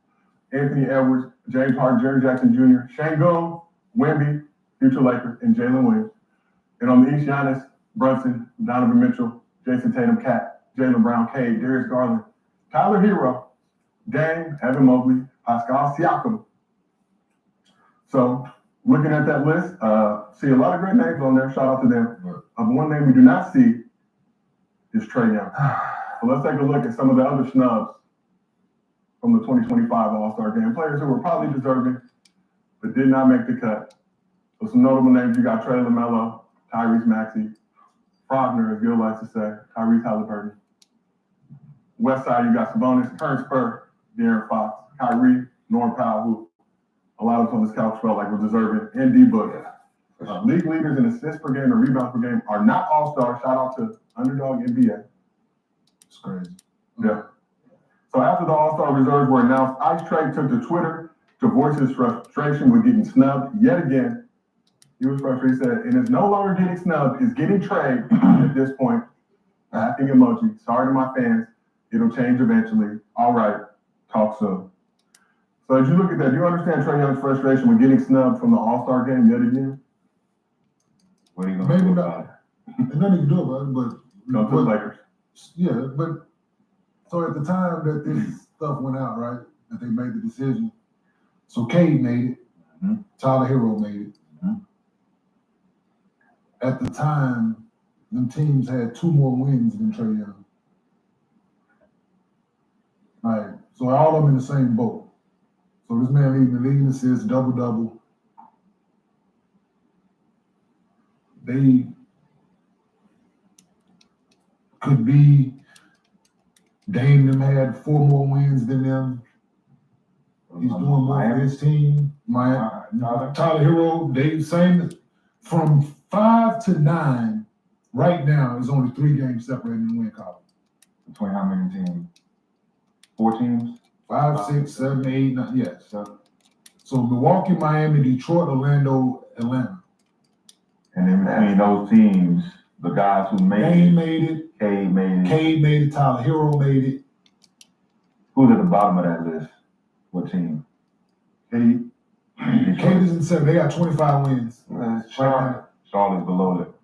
Anthony Edwards, James Harden, Jerry Jackson Jr., Şengün, Wemby, future Laker, and Jalen Williams. And on the East, Giannis, Brunson, Donovan Mitchell, Jason Tatum, Cat, Jaylen Brown, Cade, Darius Garland, Tyler Hero, Dame, Evan Mobley, Pascal Siakam. So looking at that list, see a lot of great names on there. Shout out to them. One name we do not see is Trae Young. So let's take a look at some of the other snubs from the 2025 All-Star Game. Players who were probably deserving, but did not make the cut. So some notable names, you got Trey LaMelo, Tyrese Maxey, Frogner, as Gil likes to say, Tyrese Halliburton. West side, you got Sabonis, Terrence Spur, De'Aaron Fox, Kyrie, Norm Powell, who a lot of us on this couch felt like were deserving, and D-Book. League leaders in assists per game and rebounds per game are not all-stars. Shout out to Underdog NBA. It's crazy. Yeah. So after the All-Star reserves were announced, Ice Trae took to Twitter to voice his frustration with getting snubbed yet again. He was frustrated. He said, and it's no longer getting snubbed, it's getting traded at this point. Laughing emoji. Sorry to my fans. It'll change eventually. All right. Talk soon. So as you look at that, do you understand Trae Young's frustration with getting snubbed from the All-Star game yet again? What are you Maybe gonna do not. about it? There's nothing you can do about it, but No, to the Lakers. yeah, but so at the time that this stuff went out, right, that they made the decision, so Cade made it, Mhm. Tyler Hero made it. Mhm. At the time, them teams had 2 more wins than Trae Young. Right, so all of them in the same boat. So this man leading the league in assists, double-double. They could be, Dame them had 4 more wins than them. He's doing more for his team. Tyler Hero, they same from 5 to 9 right now is only 3 games separating the win column. Between how many teams? 4 teams? 5, 6, 7, 8, 9, yes. So Milwaukee, Miami, Detroit, Orlando, Atlanta. And in between those teams, the guys who made Dame it, made it, Cade made it. Cade made it, Tyler Hero made it. Who's at the bottom of that list? What team? Cade. Cade is in 7. They got 25 wins. Charlotte. Charlotte's below it.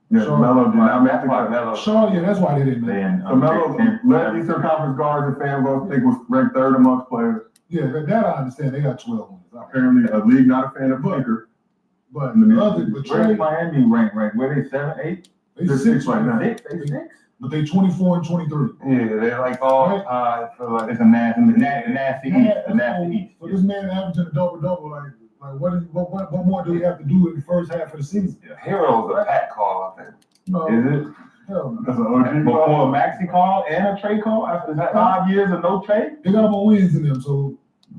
Yeah, Sure. Melo did not make That's the why cut. Melo. Sure, yeah, that's why they didn't make it. Then So Melo led Eastern Conference guards and fan votes. I think was ranked 3rd amongst players. Yeah, that I understand. They got 12 wins. All right. Apparently, a league not a fan of Baker. But In the the other, but Where's Trey, Miami ranked? Where they 7, 8, they They're 6 right now. 6? They 6? but they 24 and 23. Yeah, they're like all Right. tied for like it's a nasty East, the nasty East. So this man averaging a double, like what more do we have to do in the first half of the season? Yeah, Hero's a Pat call, I think. No, Is it? hell no. That's an OG Before call. a Maxi call and a Trey call after 5 years of no trade? They got more wins than them, so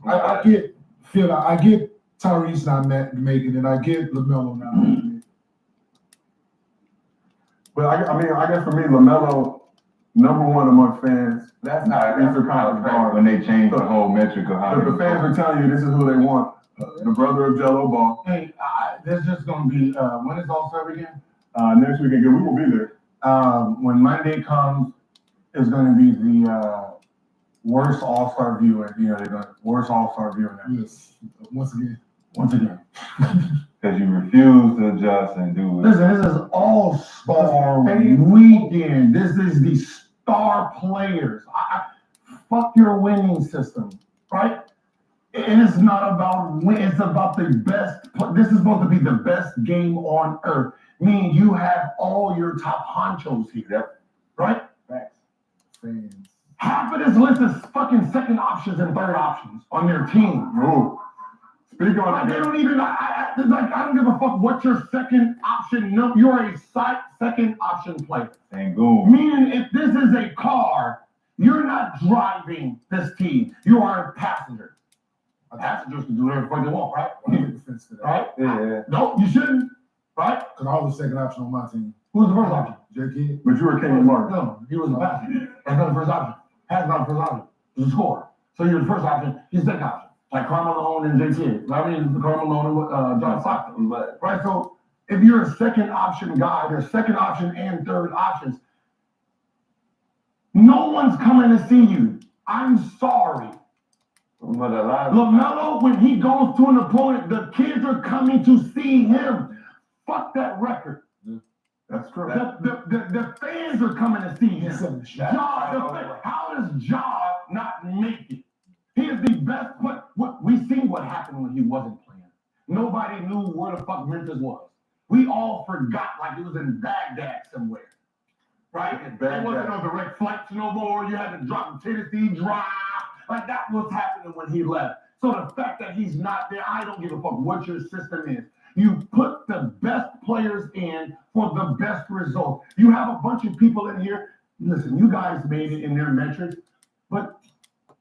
I get Phil. I get Tyrese not making it. I get LaMelo not making it. But I guess for me, LaMelo, #1 among fans. That's not, These that's are kind kind of of crazy hard. when they changed the whole metric of how The fans are telling you this is who they want. The brother of Jello Ball. Hey, this is gonna be, when is All-Star again? Next week again, we will be there. When Monday comes, it's gonna be the, worst All-Star viewing, worst All-Star viewing ever. Yes, once again. Once again. Because you refuse to adjust and do it. Listen, this is All-Star weekend. This is the star players. Fuck your winning system, right? It is not about win. It's about the best. This is supposed to be the best game on earth. Meaning you have all your top honchos here, right? Fans. Half of this list is fucking second options and third options on their team. Ooh. Speak on Like, it. they don't even. I don't give a fuck what your second option. No, you're a second option player. And go. Meaning, if this is a car, you're not driving this team. You are a passenger. Passengers can do whatever the fuck they want, right? I take offense to that. Right? Yeah. No, you shouldn't. Right? Because I was the second option on my team. Who's the first option? J.K. But you were Kenyon Martin. No, he was the passenger. That's not the first option. That's not the first option. It's a scorer. So you're the first option. He's the second option. Like Carmelo and JT. I mean, Carmelo and John Stockton. But right, so if you're a second option guy, there's second option and third options. No one's coming to see you. I'm sorry. But a lot of LaMelo, when he goes to an opponent, the kids are coming to see him. Fuck that record. That's true. The fans are coming to see him. He's something shot. How does Ja not make it? He is the best. We seen what happened when he wasn't playing. Nobody knew where the fuck Memphis was. We all forgot like it was in Baghdad somewhere. Right? It wasn't on direct flights no more. You had to drop Tennessee Drive. Like that was happening when he left. So the fact that he's not there, I don't give a fuck what your system is. You put the best players in for the best result. You have a bunch of people in here. Listen, you guys made it in their metrics, but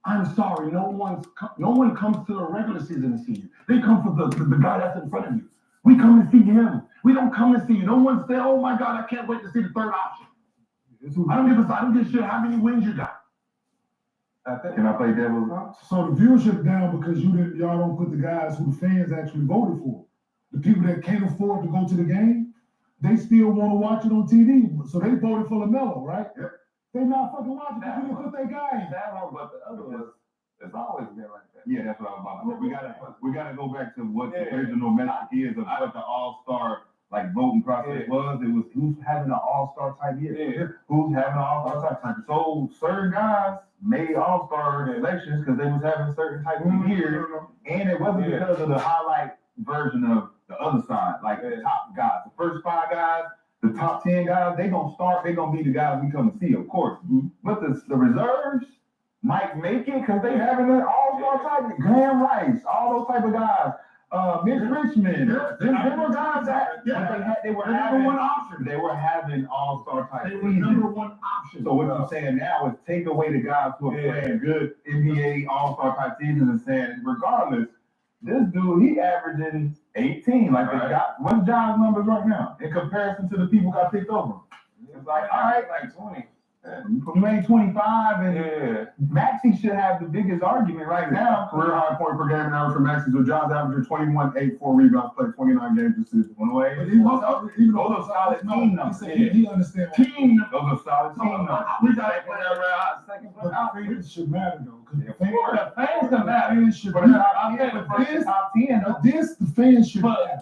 I'm sorry, no one comes to the regular season to see you. They come for the guy that's in front of you. We come to see him. We don't come to see you. No one say, "Oh my God, I can't wait to see the third option." I don't give a shit how many wins you got. Can I play devil's advocate? So the viewership down because y'all don't put the guys who the fans actually voted for. The people that can't afford to go to the game, they still want to watch it on TV. So they voted for LaMelo, right? Yep. They not fucking watching because they didn't put their guy in. That one, but the other one, it's always been like that. Yeah, that's what I was about to say. We gotta go back to what the original metric is of what the all-star like voting process was. It was who's having an all-star type year. Yeah. Who's having an all-star type. So certain guys made all-star elections because they was having certain type of years, and it wasn't because of the highlight version of the other side, like the top guys, the first 5 guys, the top 10 guys, they gonna start, they gonna be the guys we come to see, of course. But the reserves might make it because they having an all-star type, Graham Rice, all those type of guys, Mitch Richmond, them were guys that they were having one option. They were having all-star type. They were number one option. So what you're saying now is take away the guys who are playing good NBA all-star type seasons and saying, regardless, this dude, he averaging 18. Like, what's John's numbers right now in comparison to the people got picked over? It's like, all right, like 20. You made 25, and Maxey should have the biggest argument right now. Career high point per game and average for Maxey. So John's averaging 21, 8, 4 rebounds, played 29 games this season. One way. But he was Those are solid team he numbers. said he understands. Team. Those are solid team numbers. We got to play second But the fans should matter though. Because the fans can matter. fans should But matter. the top 10, But this, the fans should matter.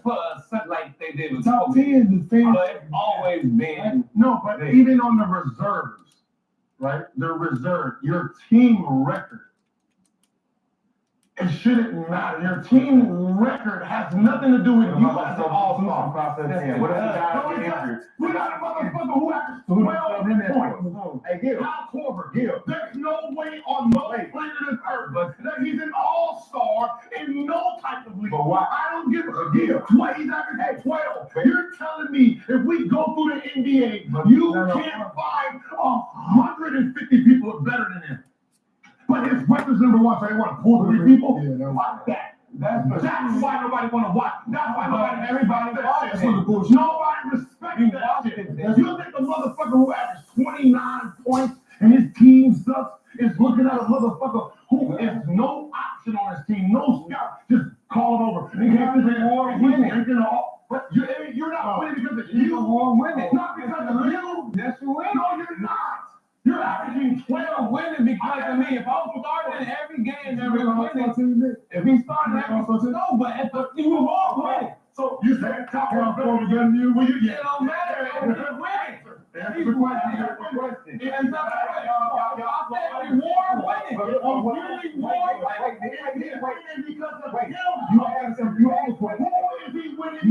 like they did with Top 10, the fans. always been. No, but even on the reserves, right? The reserve, your team record it shouldn't matter. Your team record has nothing to do with you as an all-star. Process in. What if the guy No, get it's not. injured? We got a motherfucker who averaged Who 12 him that points. Hey, Gil. Kyle Korver. Gil. There's no way on no planet earth that he's an all-star in no type of league. But why? I don't give a deal. He's averaging 12. You're telling me if we go through the NBA, you can't find 150 people better than him. But his record's number one, so they want to pull 3 people? Yeah, Fuck that. That's why nobody want to watch. That's why everybody watches watches. it. Nobody respects that shit. You think a motherfucker who averaged 29 points and his team sucks is looking at a motherfucker who is no option on his team, no scout, just call him over. He can't be more winning. But you're not winning because of you. winning. Not because of you. Yes, you win. No, you're not. You're averaging 12 winning because of me. If I'm starting every game, every winning. If he started every no, but at the you were all winning. So you said Kyle Korver better than you? Well, you It don't matter. It's winning. Answer the question. And so, I said reward winning.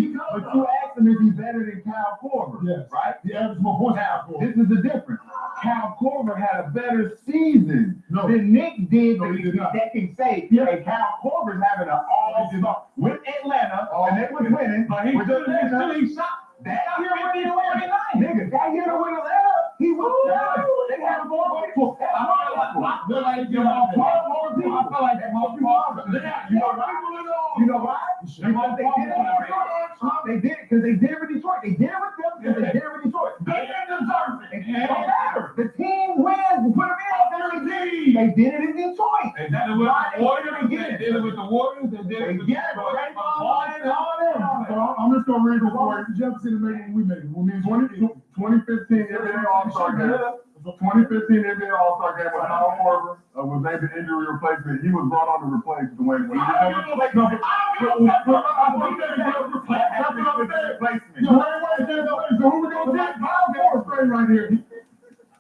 You asked him if he's better than Kyle Korver. Yes. Right? He averaged more points. This is the difference. Kyle Korver had a better season than Nick did that can say, hey, Kyle Korver's having an all-star with Atlanta, and they was winning. But he with Atlanta. he shot. That year when he won nigga, that year when Atlanta, he was good. They had more people. I feel like Jamal Crawford. You know why? Because they did it because they did it with Detroit. They did it with them because they did it with Detroit. They didn't deserve it. It don't matter. The team wins. Put them in there. They did it in Detroit. They did it with the Warriors. They did it with the Warriors. They did it with the I'm just gonna read the Warriors. Jefferson made it. We made it. We made 2015 NBA All-Star game. 2015 NBA All-Star game with Kyle Korver was named an injury replacement. He was brought on to replace Dwayne Wade. So who we gonna get? Kyle Korver straight right here.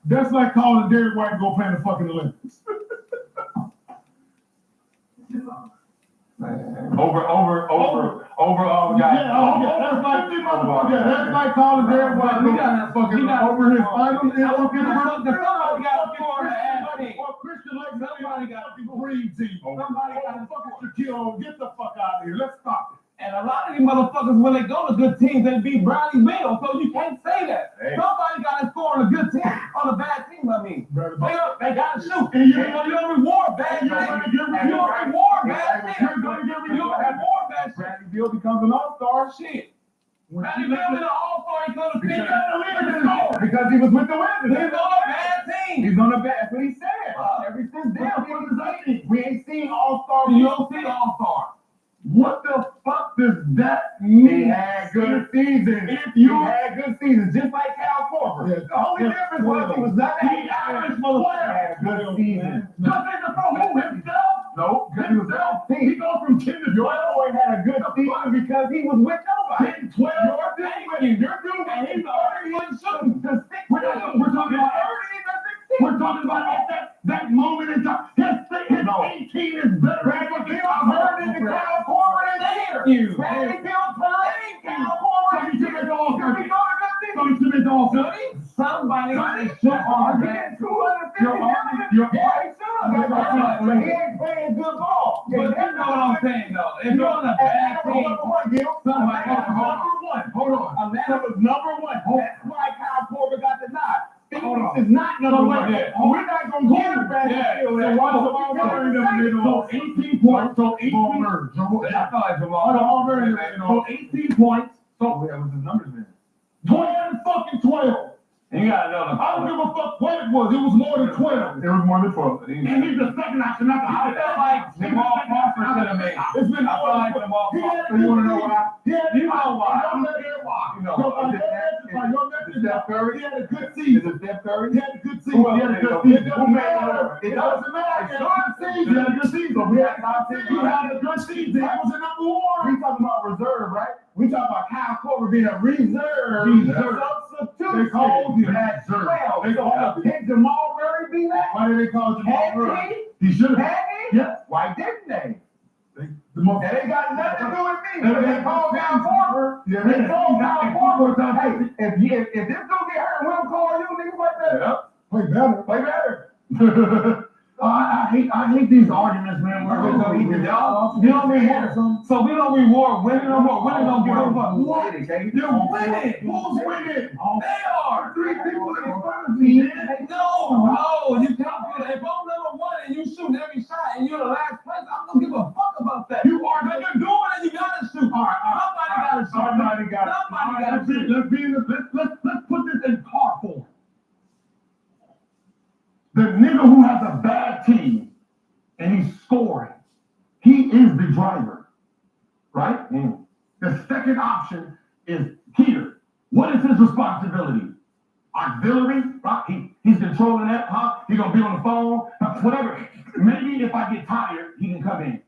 That's like calling Derek White to go play in the fucking Olympics. Overall, guys. That's like calling Derek White to go fucking over his finals. Christian Lake, somebody got to green team. Somebody got to fucking Shaquille. Get the fuck out of here. Let's stop it. And a lot of these motherfuckers, when they go to good teams, they beat Bradley Beal. So you can't say that. Hey. Somebody got to score on a good team, on a bad team. I mean, they got to shoot. And You don't reward bad things. You don't reward bad things. You're gonna get You don't reward bad shit. Bradley Beal becomes an all-star. Shit. Bradley Beal is an all-star. He's going to figure Because he was with the Wizards. He's on a bad team. He's on the bad. That's what he said. Ever since then, we ain't seen all-star. You don't see all-star. What the fuck does that mean? He had good seasons. If He you had good seasons, just like Kyle Korver. Yes. The only difference was he was not He averaged had good seasons. Just in the pro himself? No, because he was healthy. He goes from 10 to 12. Boy had a good season because he was with nobody. 10, 12. You're doing and he's already shooting. We're talking about 30. We're talking about that moment in time. His 18 is better. Bradley Beal turned into Kyle Korver this year. Bradley Beal turned into Kyle Korver. So he took it all. So he took it all. Somebody He ain't playing good ball. But you know what I'm saying, though. If you're on a bad team, somebody Hold on. Atlanta was number one. That's why Kyle Korver got the nod. Phoenix is not number one. We're not going to get a bad deal. So 18 points. So 18 points. I thought like Jamal. So 18 points. So What was his numbers then? 20 fucking 12. You gotta know the. I don't give a fuck what it was. It was more than 12. It was more than 12. And he's the second option, not the I felt like Jamal Crawford should have made it. It's been I felt like Jamal Crawford. You want to know why? You know why? You know why? Steph Curry. He had a good season. Is it Steph Curry? He had a good season. He had a good season. It doesn't matter. He had a good season. We had a good season. That was the number one. We talking about reserve, right? We talking about Kyle Korver being a reserve. Substitute. They called him that. They called him. Can Jamal Murray be that? Why did they call Jamal Murray? He should have. Yeah. Why didn't they? And they got nothing to do with me. They called down Forward. Yeah, they called down Forward. Hey, if this dude get hurt, we'll call you niggas like that. Yep. Play better. I hate these arguments, man. Where we're gonna eat the dog. You know what I mean? So we don't reward winning no more. Winning don't give a fuck. What? You're winning. Who's winning? They are. 3 people in front of me. No. You can't do that. If I'm number 1 and you shoot every shot and you're the last place, I'm gonna give a fuck about that. You are. But you're doing it. You gotta shoot. All right. Somebody gotta shoot. Let's put this in car form. The nigga who has a bad team and he's scoring, he is the driver, right? The second option is Peter. What is his responsibility? Auxiliary, right? He's controlling that, He's gonna be on the phone, whatever. Maybe if I get tired, he can come in.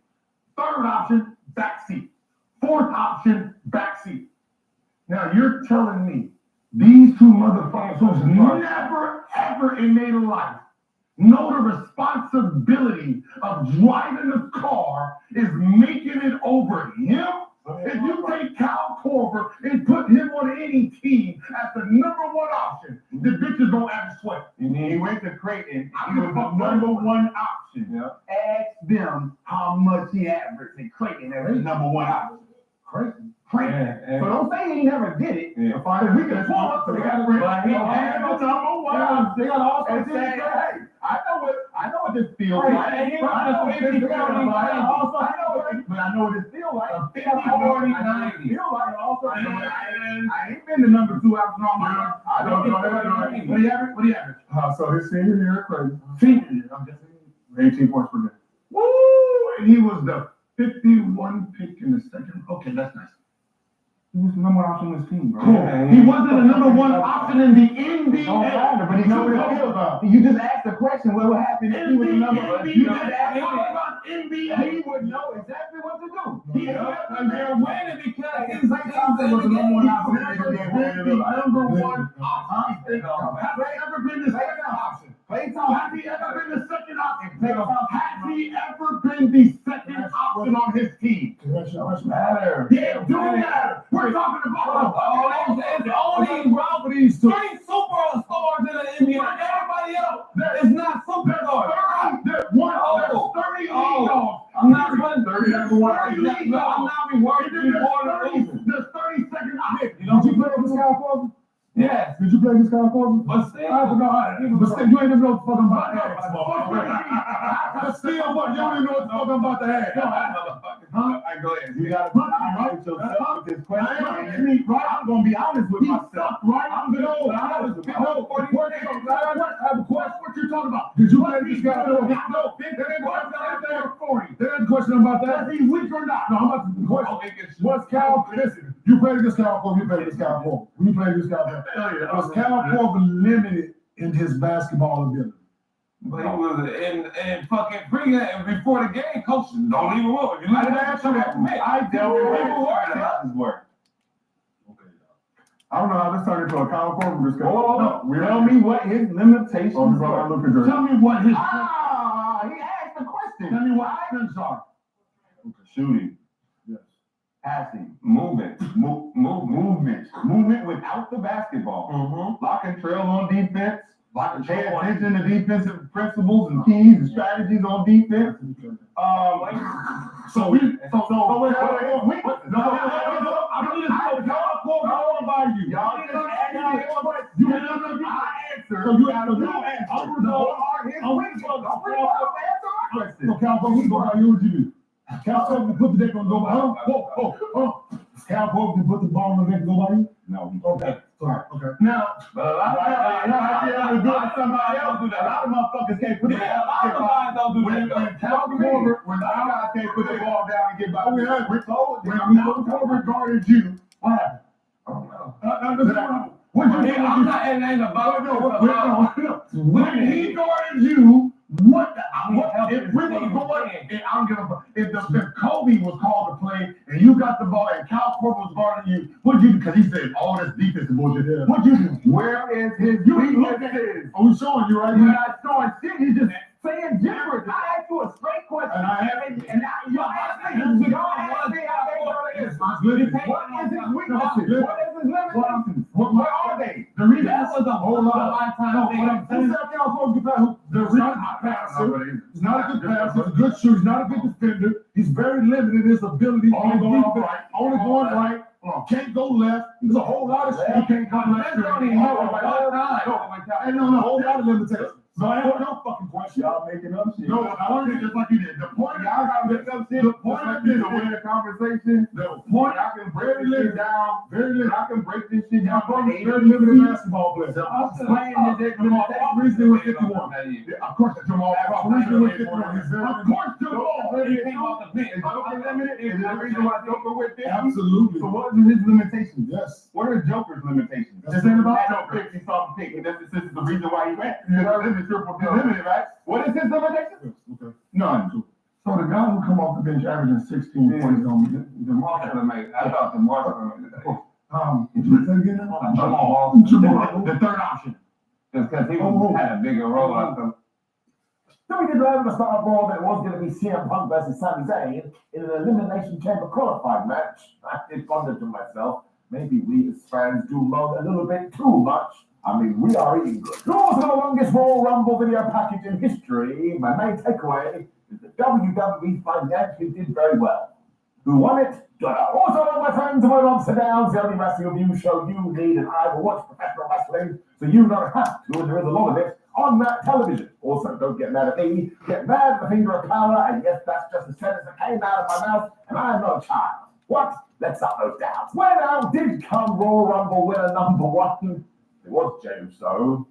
Third option, backseat. Fourth option, backseat. Now you're telling me these 2 motherfuckers who's never ever in their life know the responsibility of driving the car is making it over him? If you take Kyle Korver and put him on any team as the number 1 option, the bitches don't ever sweat. He went to Creighton. He was the number 1 option. Yeah. Ask them how much he averaged in Creighton as the number 1 option. Creighton. Yeah. So don't say he never did it. Yeah. We can pull up. They got to number 1. They got also say, hey, I know what this feels like. I know what this feels like. 50, 40, 90. Feel like also. I ain't been the number 2 option on my own. I don't know. What do you average? So his senior year at Creighton. Senior year, I'm just saying. 18 points per game. Woo! And he was the 51 pick in the second. Okay, that's nice. He was the number 1 option on his team, bro. Cool. Yeah, he wasn't the number 1 option in the NBA. But he knows what it feels about. You just asked the question, what would happen if he was the number 1? You just asked about NBA. He would know exactly what to do. They're winning because his team was the number 1 option. Number 1 option. Have they ever been the second option? Has he ever been the second option? Has he ever been the second option on his team? It matter. Yeah, it don't matter. We're talking about the only round for these 3 superstars in the NBA. Everybody else is not superstars. There's 30 dogs. I'm not running 30. I'm not rewarding the 30-second option. Did you play with Kyle Korver? Yes. Did you play with Kyle Korver? But still, you ain't even know what the fuck I'm about to ask. But still, what? You don't even know what the fuck I'm about to ask. Go ahead. You got to be honest with yourself with this question. I'm going to be honest with myself. Right? I'm going to I have a question. What you talking about? Did you play this guy? No. There's a question about that. Is he weak or not? No, I'm about to question. What's Kyle? Listen, you played against Kyle Korver. You played against Kyle Korver. When you played against Kyle Korver. Was Kyle Korver limited in his basketball ability? But he was in fucking pregame before the game. Coach, don't even worry. You didn't answer that. I don't even worry about his work. Okay. I don't know how this turned into a Kyle Korver discussion. Tell me what his limitations are. Tell me what his. He asked the question. Tell me what items are. Okay. Shooting. Yes. Passing. Movement. Movement without the basketball. Mm-hmm. Lock and trail on defense. Pay attention to defensive principles and keys and strategies on defense. Cal Korver put the deck on nobody. Cal Korver put the ball on the deck on nobody? No. Okay. Okay. Now, a lot of motherfuckers can't put the ball down. Cal Korver, when our guys can't put the ball down and get by. When Korver guarded you, what happened? When he guarded you, if Kobe was called to play and you got the ball and Kyle Korver was guarding you, what'd you do? Because he said all this defense bullshit. Yeah. What'd you do? Where is his defense? I'm showing you right now. You're not showing shit. He's just saying gibberish. I asked you a straight question. What are they? The reason that was a whole lot of lifetime thing. He's not a good passer. He's a good shooter. He's not a good defender. He's very limited in his ability. Only going right. Can't go left. There's a whole lot of shit. He can't come left. A whole lot of limitations. So I have no fucking question. Y'all making up shit. No, I don't think just like you did. The point Y'all gotta make up shit. The point Just like of you this to win a conversation. The point I can break this shit down. very limited. I can break this shit down. I'm a very limited basketball player. So I'm playing this Reason with 51. Of course, Jamal. Reason with 51. He's very Of course, Jamal. He came off the bench. Is Joker limited? Is the reason why Joker with this? Absolutely. So what is his limitations? Yes. What are Joker's limitations? That's Just ain't about it. Joker. He saw him pick, and this is the reason why he went. He's limited, right? What is his limitation? Okay. None. So the guy who come off the bench averaging 16 points on the market. I thought the market. Did you say again? Jamal. The third option. Just because he had a bigger role out of them. So we did learn at the start of all that it was going to be CM Punk versus Sami Zayn in an Elimination Chamber qualifying match. I did wonder to myself, maybe we as fans do moan a little bit too much. I mean, we are eating good. It was the longest Royal Rumble video package in history. My main takeaway is that WWE financially did very well. Who won it? Don't know. Also, my friends, we're on to Downs, the only wrestling review show you need, and I will watch professional wrestling, so you don't have to, and there is a lot of it on that television. Also, don't get mad at me. Get mad at the finger of power, and yes, that's just a sentence that came out of my mouth, and I'm not a child. What? Let's up those downs. Where now did come Royal Rumble winner number one? It was Jey Uso.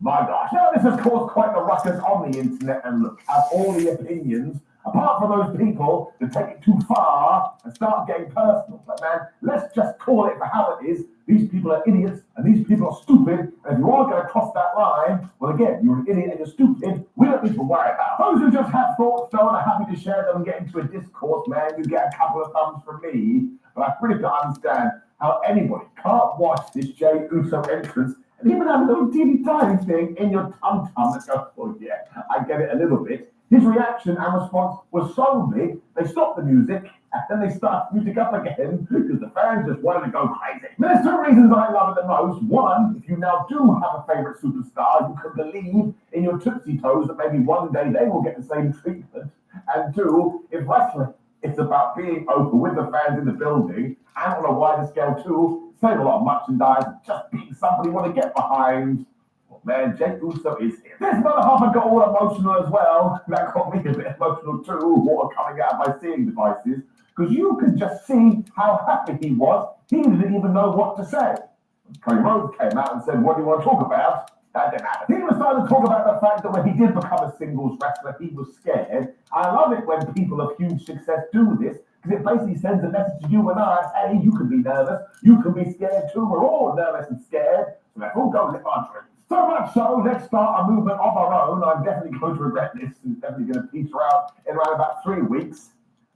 My gosh. Now, this has caused quite a ruckus on the internet, and look, have all the opinions, apart from those people that take it too far and start getting personal. But man, let's just call it for how it is. These people are idiots, and these people are stupid, and if you are going to cross that line, well, again, you're an idiot and you're stupid, we don't need to worry about. Those who just have thoughts, though, and are happy to share them and get into a discourse, man, you get a couple of thumbs from me, but I really don't understand how anybody can't watch this Jey Uso entrance and even have a little teeny tiny thing in your tum-tum that goes, oh yeah, I get it a little bit. His reaction and response was so big, they stopped the music, and then they started music up again, because the fans just wanted to go crazy. There's two reasons I love it the most. One, if you now do have a favorite superstar, you can believe in your Tootsie Toes that maybe one day they will get the same treatment. And two, if wrestling, it's about being open with the fans in the building, and on a wider scale too, save a lot of merchandise, just being somebody you want to get behind. Well, man, Jey Uso is here. This another half I got all emotional as well. That got me a bit emotional too, water coming out of my seeing devices, because you could just see how happy he was. He didn't even know what to say. Cody Rhodes came out and said, what do you want to talk about? That didn't matter. He was starting to talk about the fact that when he did become a singles wrestler, he was scared. I love it when people of huge success do this, because it basically sends a message to you and I, hey, you can be nervous, you can be scared too, we're all nervous and scared, so let's all go live our dreams. So much so, let's start a movement of our own. I'm definitely going to regret this, and definitely going to peter out in around about 3 weeks.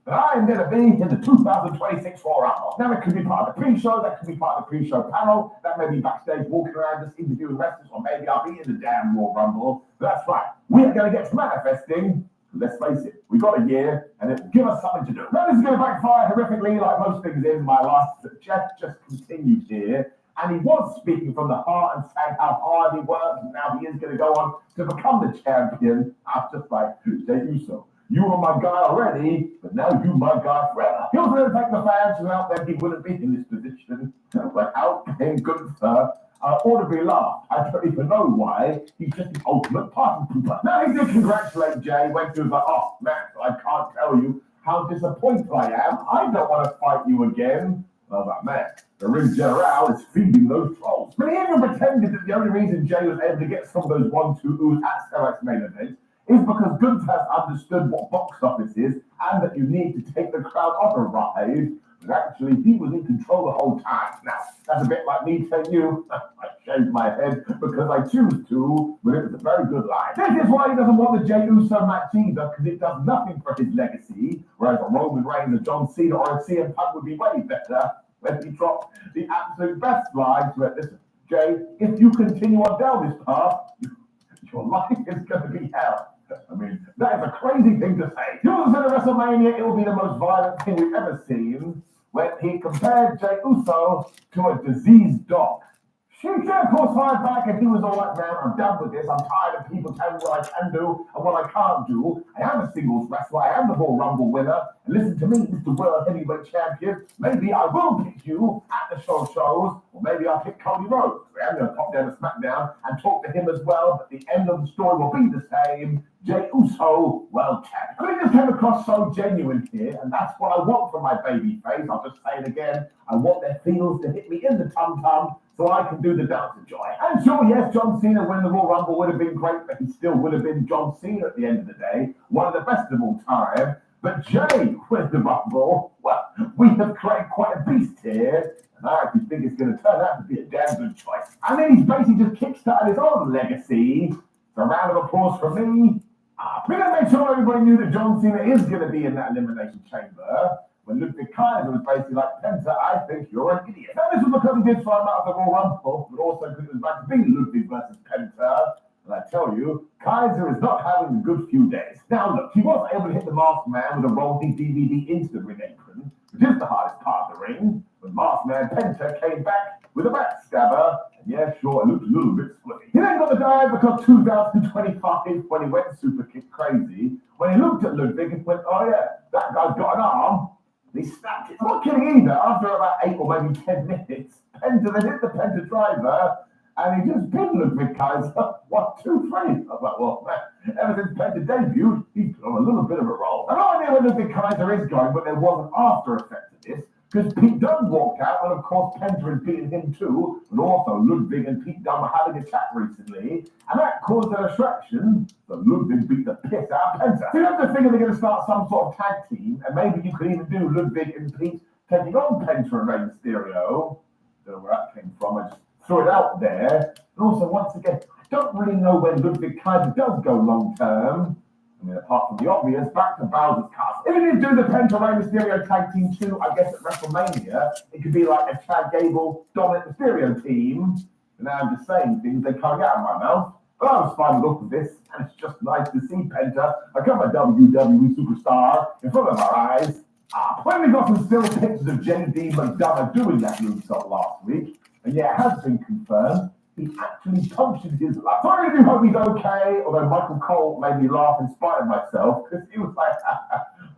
But I am going to be in the 2026 Royal Rumble. Now, it could be part of the pre-show, that could be part of the pre-show panel, that may be backstage walking around just interviewing wrestlers, or maybe I'll be in the damn Royal Rumble. But that's right, we are going to get to manifesting. Let's face it, we got a year, and it will give us something to do. Now, this is going to backfire horrifically, like most things in my life, but Jeff just continued here, and he was speaking from the heart and saying how hard he worked, and now he is going to go on to become the champion. I'm just like, Jey Uso, you were my guy already, but now you my guy forever. He was going to thank the fans, without them he wouldn't be in this position. Without being good for audibly laughed. I don't even know why. He's just the ultimate party pooper. Now he did congratulate Jey when he was like, oh man, I can't tell you how disappointed I am. I don't want to fight you again. I was like, man, the ring general is feeding those trolls. But he even pretended that the only reason Jey was able to get some of those 1-2 oohs at Starrac's main event is because Gunther understood what box office is and that you need to take the crowd on a ride. But actually, he was in control the whole time. Now, that's a bit like me telling you, I shaved my head because I choose to, but it was a very good line. This is why he doesn't want the Jey Uso match either, because it does nothing for his legacy, whereas a Roman Reigns or John Cena or a CM Punk would be way better when he dropped the absolute best line to it. Listen, Jey, if you continue on down this path, your life is going to be hell. I mean, that is a crazy thing to say. You also said at WrestleMania it will be the most violent thing we've ever seen when he compared Jey Uso to a diseased dog. She of course fired back and he was all like, man, I'm done with this. I'm tired of people telling me what I can do and what I can't do. I am a singles wrestler. I am the Royal Rumble winner. And listen to me, Mr. World Heavyweight Champion. Maybe I will pick you at the shows, or maybe I'll pick Cody Rhodes. I'm going to pop down to SmackDown and talk to him as well, but the end of the story will be the same. Jey Uso, world champion. I think this came across so genuine here, and that's what I want from my baby face. I'll just say it again. I want their feels to hit me in the tum-tum so I can do the dance of joy. And sure, yes, John Cena winning the Royal Rumble would have been great, but he still would have been John Cena at the end of the day, one of the best of all time. But Jey with the Rumble, well, we have created quite a beast here, and I actually think it's going to turn out to be a damn good choice. And then he's basically just kickstarted his own legacy. So a round of applause from me. We're going to make sure everybody knew that John Cena is going to be in that elimination chamber. When Ludwig Kaiser was basically like, Penta, I think you're an idiot. Now, this was because he did fly him out of the Royal Rumble, but also because it was about to be Ludwig versus Penta. And I tell you, Kaiser is not having a good few days. Now, look, he was able to hit the Masked Man with a rolling DVD into the ring apron, which is the hardest part of the ring. When Masked Man Penta came back with a backstabber, and yeah, sure, it looked a little bit splitty. He then got the dive because 2025, when he went super kick crazy, when he looked at Ludwig and went, oh yeah, that guy's got an arm. He snapped it. Not kidding either. After about 8 or maybe 10 minutes, Penta then hit the Penta driver, and he just pinned Ludwig Kaiser 1, 2, 3. I was like, well, man, ever since Penta debuted, he's on a little bit of a roll. I no idea where Ludwig Kaiser is going, but there was an after effect of this, because Pete Dunne walked out, and of course Penta had beaten him too, but also Ludwig and Pete Dunne were having a chat recently, and that caused a distraction. But Ludwig beat the piss out of Penta. So you have to figure they're going to start some sort of tag team, and maybe you could even do Ludwig and Pete taking on Penta and Rey Mysterio. Don't know where that came from. I just threw it out there. And also, once again, I don't really know when Ludwig Kaiser does go long term. I mean, apart from the obvious, back to Bowser's Castle. If he didn't do the Penta Rey Mysterio tag team too, I guess at WrestleMania, it could be like a Chad Gable Dominic Mysterio team. And now I'm just saying things they can't get out of my mouth. But I was fine with all of this, and it's just nice to see Penta become a WWE superstar in front of our eyes. When we got some still pictures of JD McDonough doing that moonsault last week, and yeah, it has been confirmed, he actually punctured his luck. So I really do hope he's okay, although Michael Cole made me laugh in spite of myself, because he was like,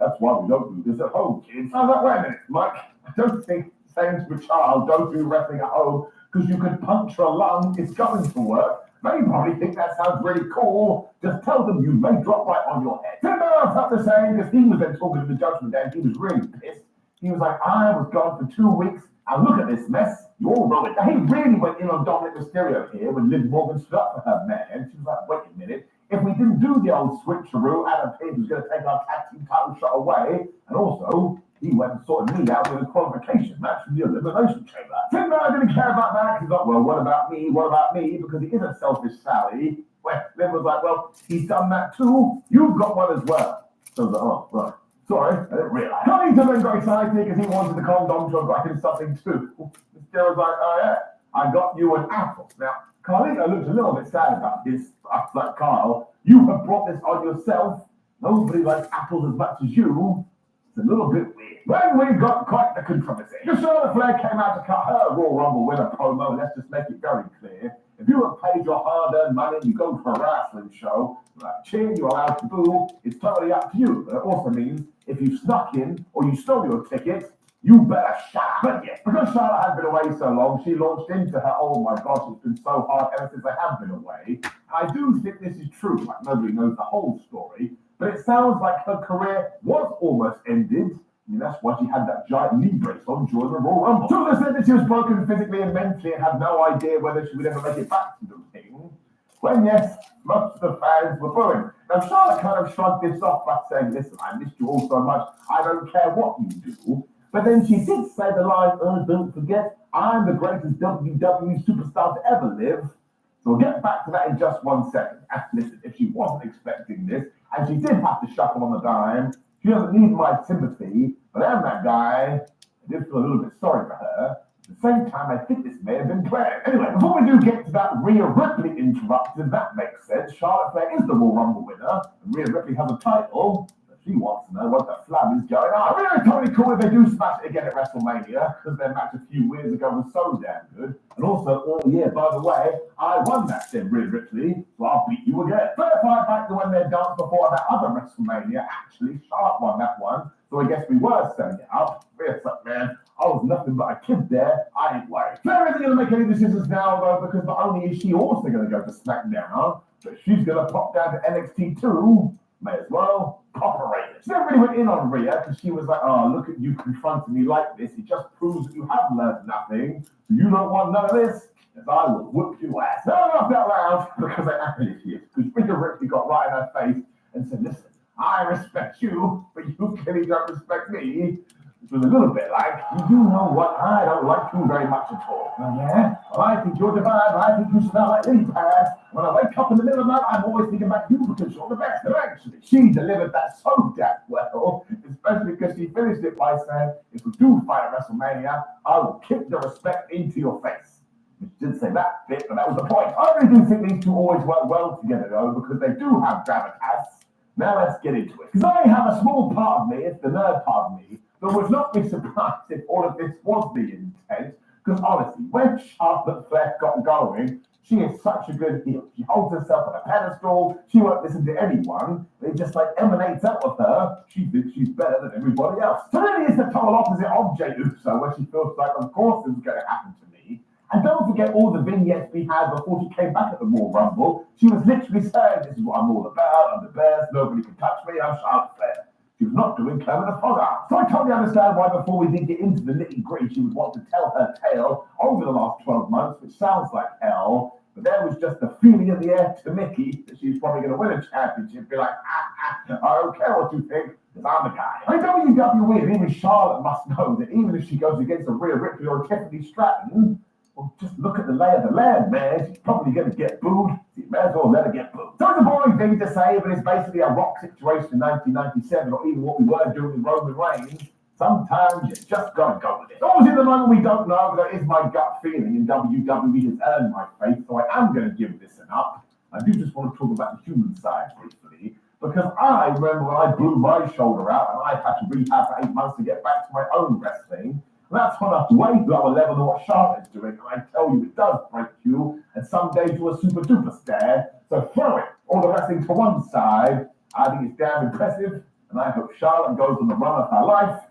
that's why we don't do this at home, kids. I was like, wait a minute, Mike, I don't think saying to a child, don't do wrestling at home, because you could puncture a lung, it's going to work. They probably think that sounds really cool. Just tell them you may drop right on your head. Timber felt the same because he was then talking to the Judgment Day and he was really pissed. He was like, I was gone for 2 weeks and look at this mess. You're rolling. He really went in on Dominic Mysterio here when Liv Morgan stood up for her man. She was like, wait a minute. If we didn't do the old switcheroo, Adam Page was going to take our tag team title shot away. And also, he went and sorted me out with a qualification match from the Elimination Chamber. Timber didn't care about that. He's like, well, what about me? What about me? Because he is a selfish Sally. Well, Liv was like, well, he's done that too. You've got one as well. So I was like, oh, right. Sorry, I didn't realize. Connington then got excited because he wanted the condom to have got him something too. Still was like, oh yeah, I got you an apple. Now, Carlito looked a little bit sad about this. I was like, Carl, you have brought this on yourself. Nobody likes apples as much as you. It's a little bit weird. Then we got quite the controversy. Charlotte Flair came out to cut her Royal Rumble winner promo. Let's just make it very clear. If you have paid your hard-earned money and you go for a wrestling show, cheer, you're allowed to boo, it's totally up to you. But it also means if you snuck in or you stole your ticket, you better shut up. But yes, because Charlotte had been away so long, she launched into her, oh my gosh, it's been so hard ever since I have been away. I do think this is true. Like, nobody knows the whole story. But it sounds like her career was almost ended. I mean, that's why she had that giant knee brace on during the Royal Rumble. Truth said that she was broken physically and mentally and had no idea whether she would ever make it back to the ring. When, yes, most of the fans were booing. Now, Charlotte kind of shrugged this off by saying, listen, I missed you all so much, I don't care what you do. But then she did say the line, don't forget, I'm the greatest WWE superstar to ever live. So we'll get back to that in just 1 second. And listen, if she wasn't expecting this, and she did have to shuffle on the dime, she doesn't need my sympathy, but I'm that guy. I did feel a little bit sorry for her. At the same time, I think this may have been planned. Anyway, before we do get to that Rhea Ripley interruption, if that makes sense, Charlotte Flair is the Royal Rumble winner, and Rhea Ripley has a title. She wants to know what the flab is going on. I mean, it's totally cool if they do smash it again at WrestleMania, because their match a few years ago was so damn good. And also, oh yeah, by the way, I won that then, Rhea Ripley, so I'll beat you again. Verify back to when they danced before that other WrestleMania, actually, Charlotte won that one, so I guess we were setting it up. Yes, man, I was nothing but a kid there. I ain't worried. Flair isn't going to make any decisions now, though, because not only is she also going to go to SmackDown, but she's going to pop down to NXT too. May as well operate it. She never really went in on Rhea because she was like, oh, look at you confronting me like this. It just proves that you have learned nothing. So you don't want none of this, as I will whoop your ass. No, not that loud, because I actually did. Because Rhea Ripley got right in her face and said, listen, I respect you, but you clearly don't respect me. Which was a little bit like, you know what, I don't like you very much at all. Oh, yeah? Well, I think you're divine, I think you smell like lily pads. When I wake up in the middle of the night, I'm always thinking about you because you're the best. And actually, she delivered that so damn well, especially because she finished it by saying, if we do fight at WrestleMania, I will kick the respect into your face. She didn't say that bit, but that was the point. I really do think these two always work well together, though, because they do have gravitas. Now let's get into it. Because I have a small part of me, it's the nerd part of me, that would not be surprised if all of this was the intent. Because honestly, when Charlotte Flair got going, she is such a good heel. She holds herself on a pedestal. She won't listen to anyone. It just like emanates out of her. She thinks she's better than everybody else. So really it's the total opposite of Jey Uso, where she feels like, of course this is going to happen to me. And don't forget all the vignettes we had before she came back at the Royal Rumble. She was literally saying, this is what I'm all about. I'm the best. Nobody can touch me. I'm Charlotte Flair. She was not doing Clever the Fog Out. So I totally understand why before we did get into the nitty-gritty, she would want to tell her tale over the last 12 months, which sounds like hell. But there was just the feeling in the air to Mickey that she's probably going to win a championship. Be like, I don't care what you think, because I'm the guy. I mean, WWE and even Charlotte must know that even if she goes against a Rhea Ripley or a Tiffany Stratton, well, just look at the lay of the land, man. She's probably going to get booed. So you may as well let her get booed. So it's a boring thing to say, but it's basically a rock situation in 1997, or even what we were doing with Roman Reigns. Sometimes you just got to go with it. Always in the moment we don't know, but that is my gut feeling, and WWE has earned my faith, so I am going to give this an up. I do just want to talk about the human side briefly, because I remember when I blew my shoulder out and I had to rehab for 8 months to get back to my own wrestling. That's on a way lower level than what Charlotte's doing, and I tell you, it does break you, and some days you're a super duper star. So throw it, all the wrestling to one side. I think it's damn impressive, and I hope Charlotte goes on the run of her life.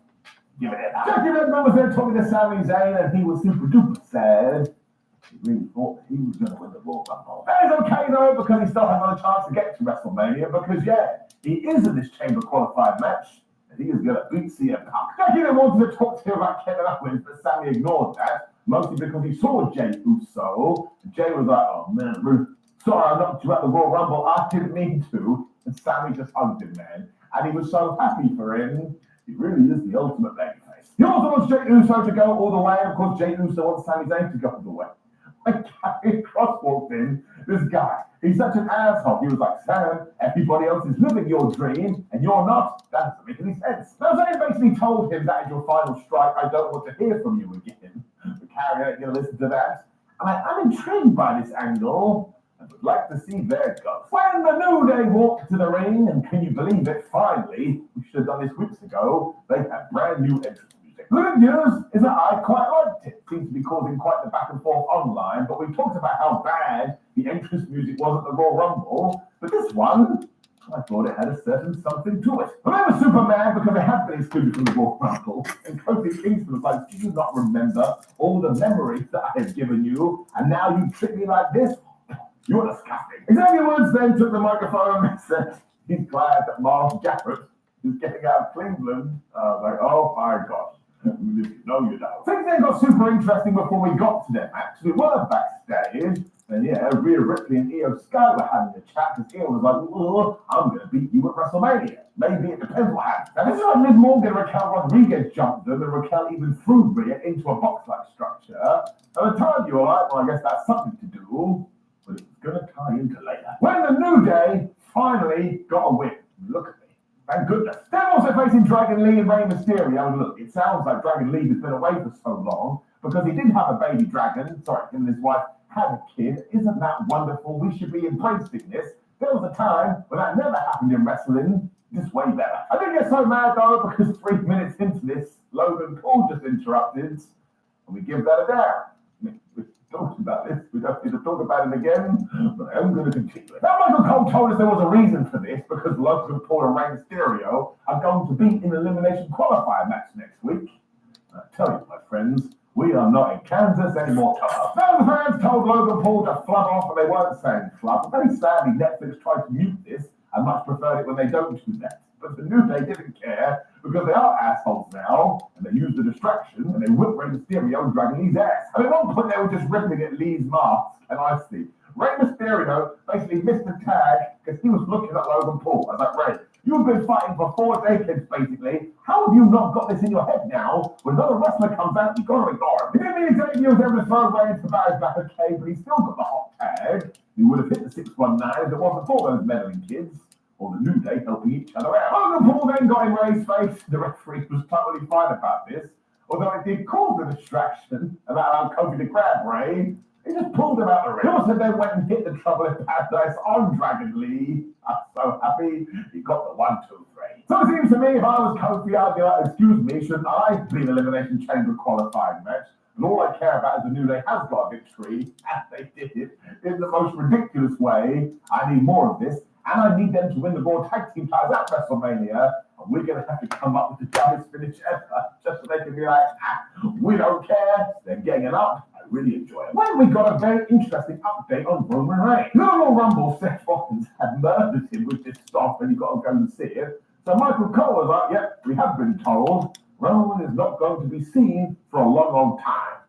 Give it a Jackie Redman was there talking to Sami Zayn, and he was super duper sad. He really thought he was going to win the Royal Rumble. That is okay though, because he still has another chance to get to WrestleMania, because yeah, he is in this chamber qualified match. He is going to beat CM Punk. Jackie then wanted to talk to him about Kevin Owens, but Sammy ignored that, mostly because he saw Jey Uso. And Jey was like, oh man, Ruth, sorry I knocked you out the Royal Rumble. I didn't mean to. And Sammy just hugged him, man. And he was so happy for him. He really is the ultimate babyface. He also wants Jey Uso to go all the way. And of course, Jey Uso wants Sami Zayn to go all the way. Like Karrion Kross walked in, this guy, he's such an asshole. He was like, Sam, everybody else is living your dream, and you're not. That doesn't make any sense. Now, Zayn basically told him that is your final strike. I don't want to hear from you again. But Karrion ain't going to listen to that. And I'm intrigued by this angle. I would like to see where it goes. When the New Day walked to the ring, and can you believe it, finally, we should have done this weeks ago, they had brand new entrance music. The good news is that I quite liked it. It seems to be causing quite the back and forth online, but we talked about how bad the entrance music was at the Royal Rumble, but this one, I thought it had a certain something to it. Remember Superman, because it had been excluded from the Royal Rumble, and Kofi Kingston was like, do you not remember all the memories that I have given you, and now you treat me like this? You're disgusting. Xavier Woods then took the microphone and said he's glad that Miles Jarrett is getting out of Cleveland. I was like, oh my gosh. No, you don't. Things then got super interesting before we got to them, actually. We were backstage, and yeah, Rhea Ripley and Io Sky were having a chat, because Io was like, oh, I'm going to beat you at WrestleMania. Maybe it depends what happens. Now, this is like Liv Morgan and Raquel Rodriguez jumped them, and Raquel even threw Rhea into a box-like structure. At the time, you were like, well, I guess that's something to do, but it's going to tie into later. When the New Day finally got a win. Look at me. Thank goodness. They're also facing Dragon Lee and Rey Mysterio. And look, it sounds like Dragon Lee has been away for so long, because he did have a baby dragon. Sorry, him and his wife had a kid. Isn't that wonderful? We should be embracing this. There was a time when that never happened in wrestling. Just way better. I didn't get so mad though because 3 minutes into this, Logan Paul just interrupted, and we give that a dare. We've talked about this. We don't need to talk about it again, but I'm going to continue it. Now, Michael Cole told us there was a reason for this because Logan Paul and Rey Mysterio are going to be in an elimination qualifier match next week. I tell you, my friends, we are not in Kansas anymore. Now the fans told Logan Paul to flub off, and they weren't saying flub. Very sadly, Netflix tried to mute this. I much preferred it when they don't do that. But the New Day didn't care because they are assholes now, and they use the distraction, and they whip Rey Mysterio dragging Lee's ass. I mean, at one point they were just ripping at Lee's mask, and I see Rey Mysterio basically missed the tag because he was looking at Logan Paul. I was like, Rey, you've been fighting for 4 decades, basically. How have you not got this in your head now? When another wrestler comes out, you've got to ignore him. He didn't mean exactly he was able to throw Rey into the back, okay, but he still got the hot tag. He would have hit the 619 if it wasn't for those meddling kids, or the New Day helping each other out. Logan Paul then got in Rey's face. The referee was totally fine about this, although it did cause the distraction about how Kofi to grab Rey. He just pulled him out the ring. He also then went and hit the Trouble in Paradise on Dragon Lee. I'm so happy he got the 1, 2, 3. So it seems to me if I was Kofi, I'd be like, excuse me, shouldn't I be an Elimination Chamber qualifying match? And all I care about is the New Day has got a victory, and they did it in the most ridiculous way. I need more of this. And I need them to win the Raw Tag Team titles at WrestleMania. And we're going to have to come up with the dumbest finish ever, just so they can be like, we don't care. They're ganging up. I really enjoy it. Well, we got a very interesting update on Roman Reigns. In the Royal Rumble, Seth Rollins had murdered him with this stuff, and you got to go and see it. So Michael Cole was like, yep, we have been told Roman is not going to be seen for a long, long time.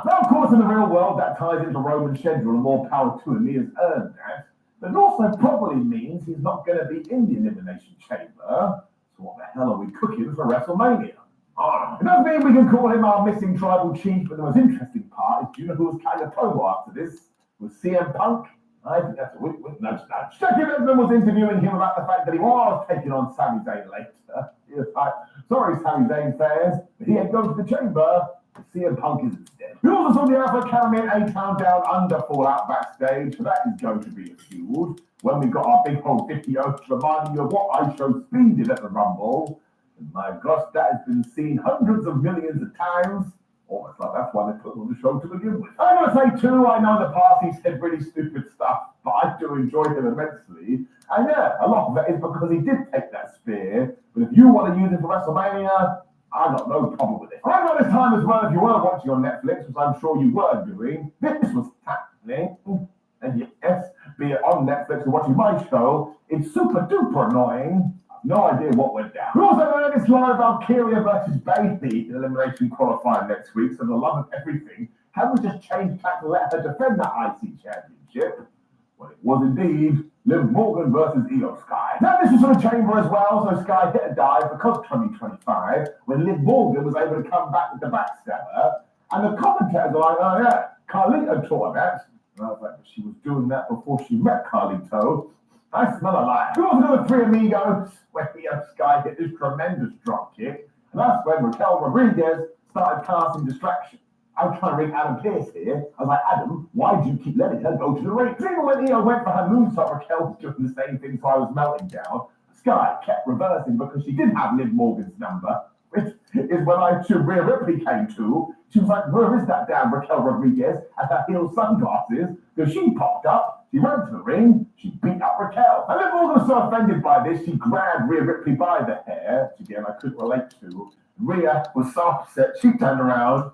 Now, of course, in the real world, that ties into Roman's schedule, and more power to him. He has earned that. But it also probably means he's not going to be in the Elimination Chamber. So what the hell are we cooking for WrestleMania? It doesn't mean we can call him our missing tribal chief, but the most interesting part is, do you know who was kind of promo after this? Was CM Punk? I think that's a wink, nudge. Jackie Redmond was interviewing him about the fact that he was taking on Sami Zayn later. He was like, sorry, Sami Zayn fans, but he ain't going to the chamber. CM Punk is instead. We also saw the Alpha Academy and A-Town Down Under fall out backstage, so that is going to be a feud. When we got our big old 50-0 reminding you of what I Show Speed did at the Rumble. And my gosh, that has been seen hundreds of millions of times. Almost like that's why they put on the show to begin with. I'm going to say too, I know in the past he said really stupid stuff, but I do enjoy him immensely. And yeah, a lot of it is because he did take that spear. But if you want to use it for WrestleMania, I've got no problem with it. I know this time as well, if you were watching on Netflix, which I'm sure you were doing, this was happening. And yes, be it on Netflix or watching my show, it's super duper annoying. I've no idea what went down. We also learned this live Valkyria versus Bayley in elimination qualifying next week, so the love of everything. Can we just change tack to let her defend that IC championship? Well, it was indeed Liv Morgan versus Io Sky. Now, this was for the chamber as well, so Sky hit a dive because 2025, when Liv Morgan was able to come back with the backstabber, and the commentators are like, oh yeah, Carlito taught her that. And I was like, she was doing that before she met Carlito. I smell a lie. We also got the Three Amigos, where Io Sky hit this tremendous drop kick, and that's when Raquel Rodriguez started casting distraction. I was trying to ring Adam Pearce here. I was like, Adam, why do you keep letting her go to the ring? Even when Io went for her moonsault, Raquel was doing the same thing, so I was melting down. Sky kept reversing because she did have Liv Morgan's number, which is when Rhea Ripley came to. She was like, where is that damn Raquel Rodriguez at her heel sunglasses? Because she popped up, she ran to the ring, she beat up Raquel. And Liv Morgan was so offended by this, she grabbed Rhea Ripley by the hair, which again I couldn't relate to. Rhea was so upset, she turned around,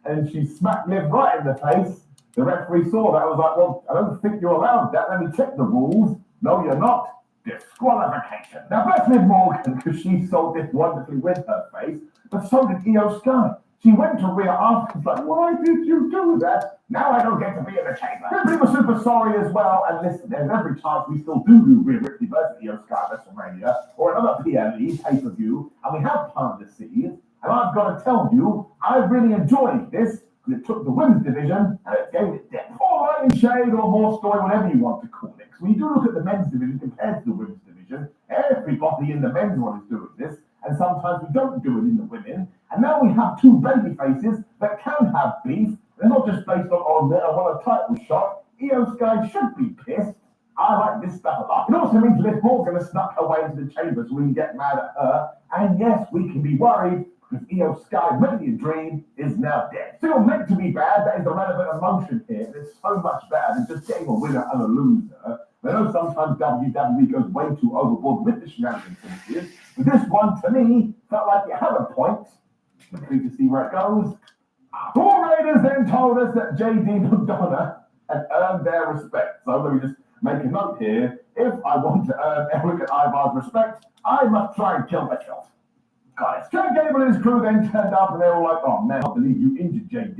and she smacked Liv right in the face. The referee saw that. I was like, well, I don't think you're allowed that. Let me check the rules. No, you're not. Disqualification. Now, bless Liv Morgan, because she sold this wonderfully with her face, but so did Io Sky. She went to Rhea afterwards, like, why did you do that? Now I don't get to be in the chamber. Ripley was super sorry as well, and listen, there's every chance we still do Rhea Ripley versus Io Sky at WrestleMania, or another PLE pay-per-view, and we have planted the seeds. And I've got to tell you, I really enjoyed this because it took the women's division and it gave it depth. Or light and shade or more story, whatever you want to call it. Because when you do look at the men's division compared to the women's division, everybody in the men's one is doing this. and sometimes we don't do it in the women. And now we have two baby faces that can have beef. They're not just based on their one a title shot. Io Sky should be pissed. I like this stuff a lot. It also means Liv Morgan has snuck her way into the chamber so we can get mad at her. And yes, we can be worried because Io Sky, Melody Dream, is now dead. Still meant to be bad, that is the relevant emotion here. It's so much better than just getting a winner and a loser. I know sometimes WWE goes way too overboard with the shenanigans finishes, but this one, to me, felt like it had a point. Intrigued to see where it goes. Raw Raiders then told us that JD McDonough had earned their respect. So let me just make a note here. If I want to earn Eric and Ivar's respect, I must try and kill myself. Guys, Chad Gable and his crew then turned up and they were like, oh man, I believe you injured JD.